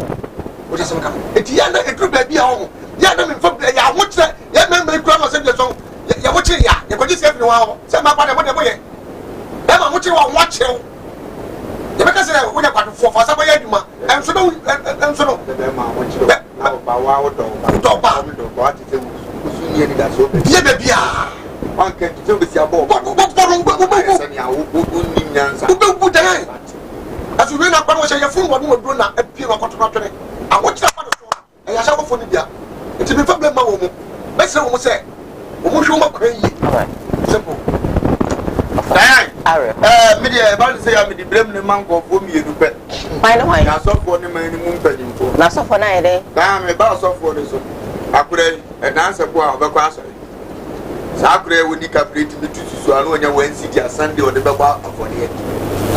what is some come etiana e group ba bia ho ya na me fa ya wo kire ya me kura no se de so ya wo kire ya you could just have no say my father what boy Emma what you want watch you because we are going for somebody and so Emma what you wow what is yeah baby one can tell with your ball as you win up your phone what would run a peer of contract and what's the I shall for India. It's a problem, Mamma. Let's say, simple. Media about to say I'm the blame mango for me to bet. By the way, I saw for the man moon penny for. not so for night, eh? I'm about so for this. I could answer for the class. Sacre would decapulate me to swallow when you went city Sunday or the Baba for the end.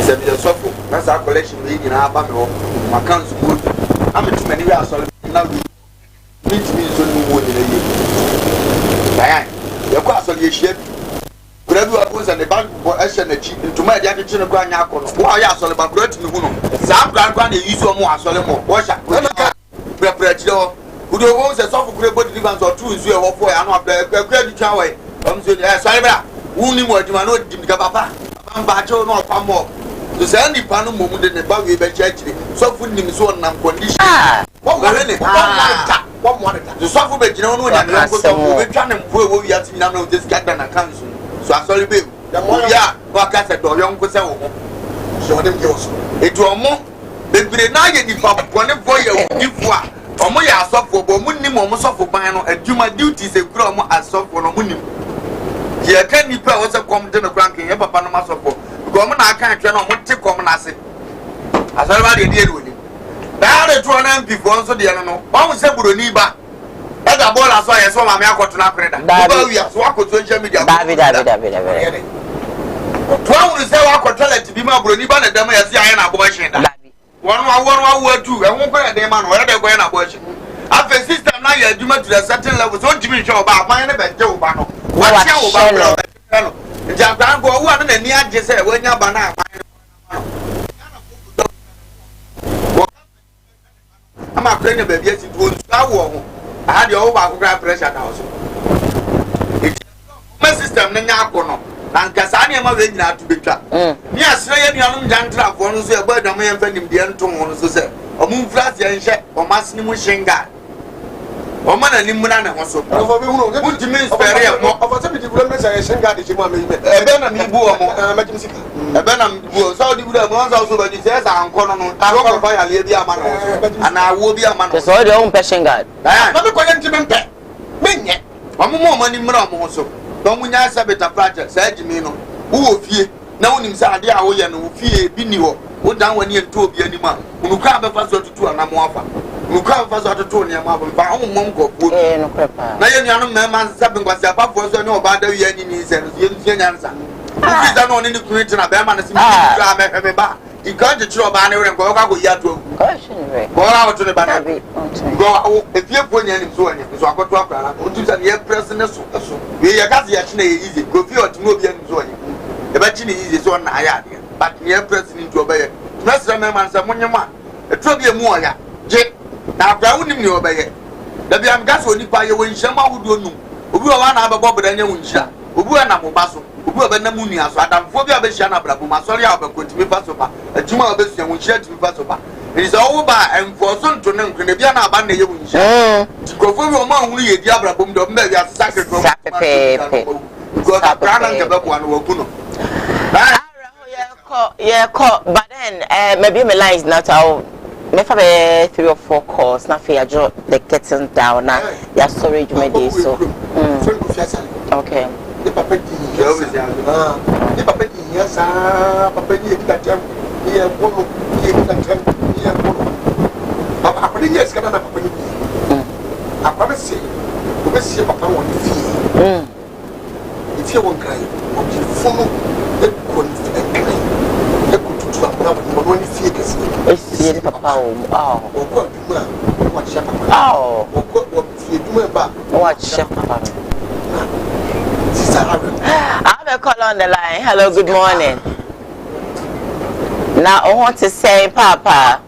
Said the sofa, that's our collection league in Alabama. My council good. I'm too many hours now. Meet me so no more than a year. Diane, your class on your ship. Whatever I was and the bank for Ashen to my daddy chin of Grand Yakon. Why are you about great to who? Sam Grand use some more, Solomon. Wash up. Prepare. Who do owns a soft great body divans or two is your offer and not the credit away. Sorry, who knew what you know, Papa? I'm Bacho, no, come more. To send the panel moment in the buggy by church, so put him so on condition. What was it? One monitor. The software, you know, and we're trying to prove we are to know this cat and a council. So I saw you, yeah, what I said, or young Cossel. So them yours. It was more. The Grenadier, the papa, one for you, if what, or more are soft for Bomunim, almost off for Bino, and do my duties a grumble as soft for Nomunim. Here can you pay what's a common to the cranking, ever Panama support. Government, I can't turn on what take common as it. As everybody did with it. Now the 2 MP for also the animal. One was a Buruniba. As a ball, I saw a so my uncle to Nakreda. We have swap with social media. David. 12 is our control to be my Buruniba and the Damasia abortion. One word, 2, and 1 point a day man, where they're going abortion. After system, now you're doing to a certain level, so Jimmy Show about my name and Joe Bano. What's your Japan go one and near just when you're banana. I'm a playing a baby, yes, it was warm. I had your over pressure now. My system, Nakono, and Cassania, my wedding out to be trapped. Yes, I am young trap, one who's a bird, a man, and the Anton, so said, or moon flash and check, or Massimo Shenga. O mana ni muna na hoso. Ofo bi hunu. What do you mean spare ya mo? Ofo se bi di bula me say shenga de chima me. E be na mi bu o mo. Ma jim sika. E be na mi bu. So di bula mo so ba di say sa anko no no. Ta ko fa ya le bi ama no. Ana wo bi ama no. So de o mpe shenga. Na me ko ye ntime mpe. Menye. Omo mo mani mra mo hoso. Don munya sa beta project sa jimi no. Wo fie. Na wonim sa ade a wo ye no fie bi ni ho. Wo dan wani ento obi anim a. Unuka be fa so tutu ana mo afa. Unuka fa so tutu ne ma ba o mo nko po. No krepa. Na ye nuanu me man sa bin kwase apa fo so ne oba da wi ani ni se no ye ntia nyansa. Ufi da no ne ni kuniti na be ma na se mi dra me ba. Di kan je chiro ba ne we nko ka go ya to. Ko ra wo to ne ba na. Go e fie po nya ni so ani so akoto akra na. O tu sa ye press ne so. We ye ka se ye chine ye easy. Go fie o ti mo bi ani so ani. E ba chine easy so na aya de. But ye press ni to obeye. Mesra me man sa munyema. E to bi emu oya. Je na akra wonim ni obeye. Da bi am gas oni pa ye wo nhema wudo num. Obi wa na abebo bredanya wonhira. Obi wa na mo ba so. Obi wa na mu nua so. Adamfo bi abehia na brabo ma sori a obekotimi fa so ba. Adwuma obesua wonhira timi fa so ba. It is all ba enforce nto ne nkene bia na aba na ye wonhira. Tikofo bi o ma hunu ye di abrabo mdo mba bia sacred from. Because akra na nke bebo na wakuno. Yeah, but then maybe my lines not out. Maybe 3 or 4 calls. Now for your the getting down now. Your storage maybe so. Okay. The papa the papa yes, papa that here one here papa yes kana papa I promise you. We see papa want fear. If you won't cry, you follow the conflict. Esse papa I have a call on the line. Hello, good morning. Now I want to say, Papa.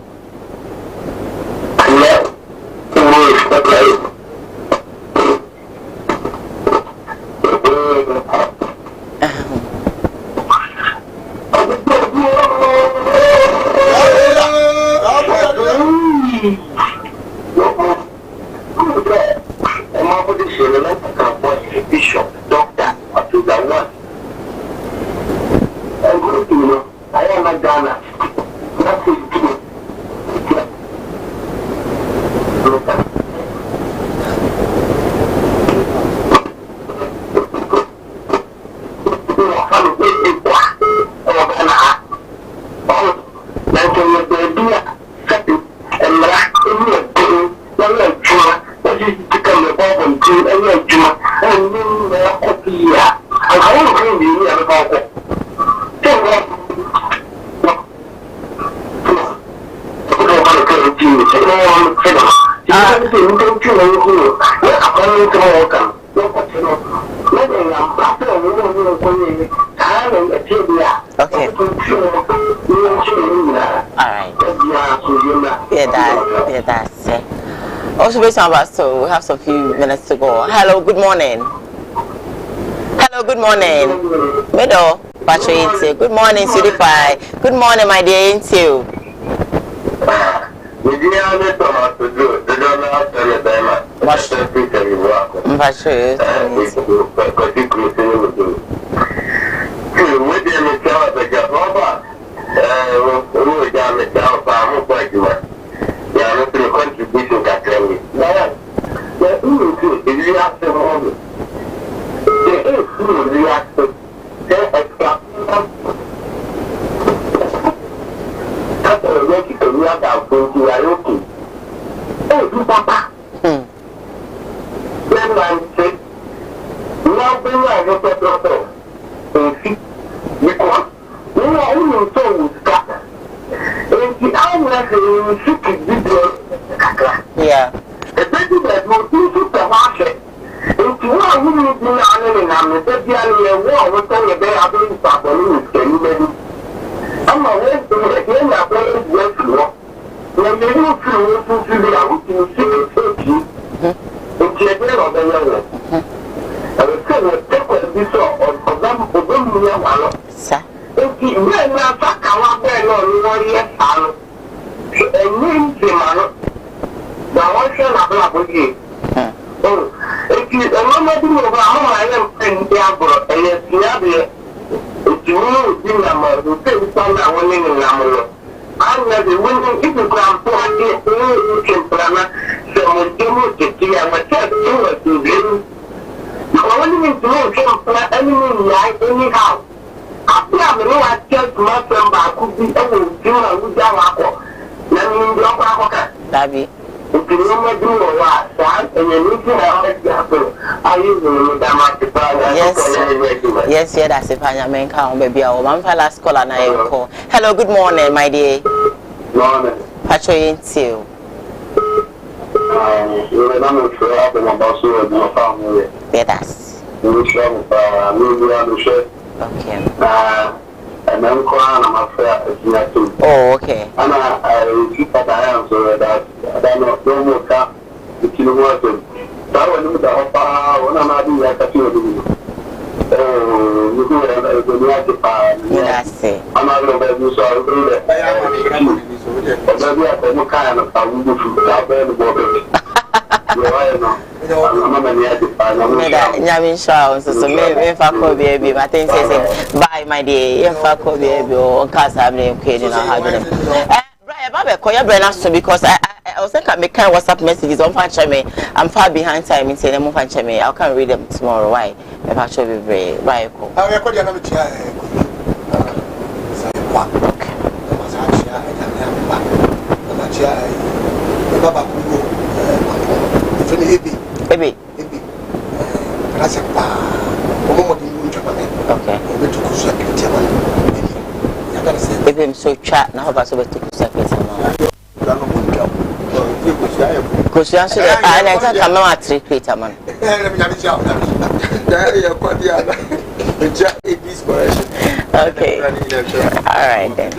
family is what? Okay. Alright. Yeah, that's it. Also, based on that, so we have some few minutes to go. Hello, good morning. Hello, good morning. Middle, Patrick. Good morning, City Pie. Good morning, my dear. Ain't you? Yeah. Yes, yeah, that's a Panyaman count, baby. I'm last call and I call. Hello, good morning, my dear. Morning. Patrick, you. Yeah, that's. Okay. Oh, okay. And I keep that I am so that I don't know cap the kilowatt. That one is the offer when I'm doing that. Oh, you do it the Japan. Yes, I'm not going to do so. I do that. I am a kind of bye, my dear. Because I was thinking I make kind of WhatsApp messages on me. I'm far behind time in saying I'm me. I can read them tomorrow. Why? If I should be very right. Baby. If I'm so chat now, about so to seconds. Because you answer I can't come out 3 Peter man. Okay. All right then.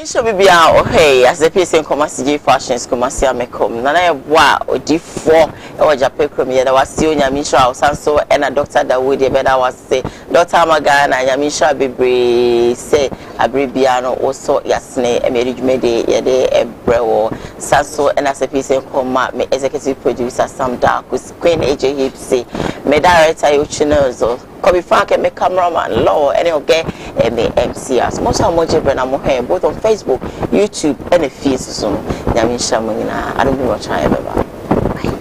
So we be out hey as the piece in Kumasi fashions Kumasi amekom na na wa odi4 e wa jape krom ye da wase onyamisha sanso e na doctor Dawudi be da wase doctor Maga na nyamisha bebre say abribia no also yasne emerijumede ye de ebrewo sanso e na se piece in Koma me executive producer Sam Dark Queen AJ Hipsy me director you channels Kobe Frank and me cameraman law and okay and me MCs most of moje brand am here both on Facebook, YouTube and the feeds so nyamisha mo nyina I don't be watch ever. Bye.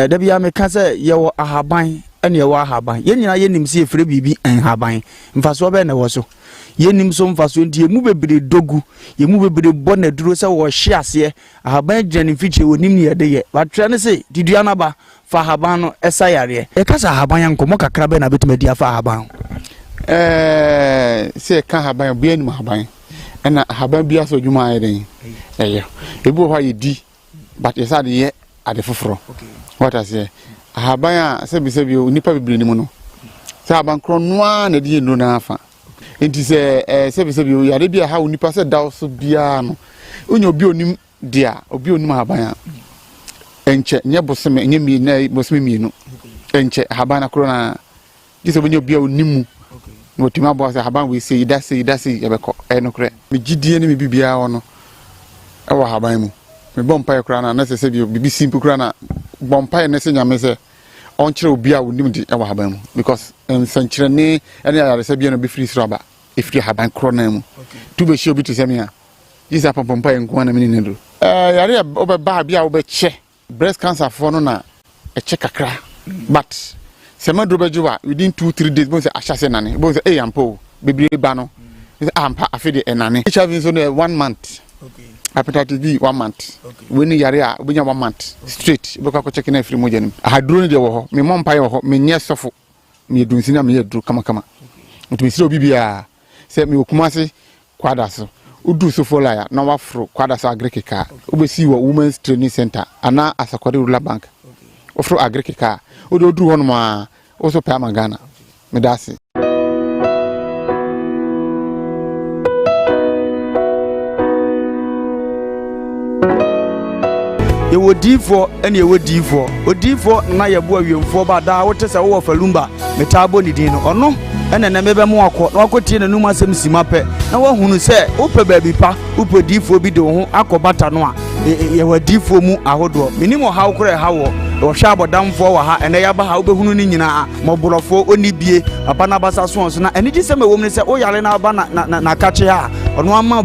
da bia me ka se ye wo ahaban ene ye wo ahaban ye nyina ye nim se efre bibi ahaban mfaso be na wo so ye nim so mfaso ndi emu bebre dogu ye mu bebre bo na duro se wo hye ase ahaban gyani fiche wonim ne ye de ye ba twa ne se didua na ba fa ahaban no esa yare e ka sa ahaban yankomo kakra be na betuma dia fa ahaban se ka ahaban bia ni ahaban ena ahaban bia so dwuma ayeden ebu ho ayedi but yesa de ye ade foforo what I say ahaban a sebi nipa bebre ni mu no se ahaban kro noa na de no na afa enti se sebi yare bia ha nipa se daw so bia no onyo obi onim dia obi onim ahaban a enche nye boseme nye mi na boseme mi no enche ahaban na kro na dise onyo obi onimu no tima bo se ahaban we say idase yebeko no kre me gidie ni me bibia ono e wo ahaban mu me bompa kra na se sebi bibi simple kra na bompa ne se nyame se on kire obi a wonim di e wo ahaban mu because sanchire ne ene ya se bia no be free sraba e free ahaban kro na mu tu be shi obi to se me a isa pompa enko na me ni do yare obeba bia obeche breast cancer for no na e che kakra but se ma drobejuwa within 2-3 days bon se achase nane bon se ampo bebre ba no ampa afede enane HIV so no 1 month hepatitis B 1 month when yare a obunya 1 month straight boka ko check na free mojanim ahaduro ne de wo ho me mompa ye wo ho me nye sofo me dunsi na me yedru kama mutumi sire obi bia se me okumase kwada so udu so fola ya na wafro kwada so agrikika obesi wo women's training center ana asakwade rural bank ofro agrikika odu hono ma oso pa magana medasi ye wodifo ene ye wodifo odifo na ye bo awiemfo ba da wote se wo falumba metabo ni din no ono ene na mebe mo akọ na akotie nanum asem simape na wahunu se ope baabi pa ope difo bi de ho akobata no a ye wadifo mu ahodo minimo hawo kore hawo wo hwa abodamfo wa ha ene ya ba ha obehunu ni nyina moborofo onibie papa na basa so na ene gi se mewom ne se o yare na ba na kache ha ono ama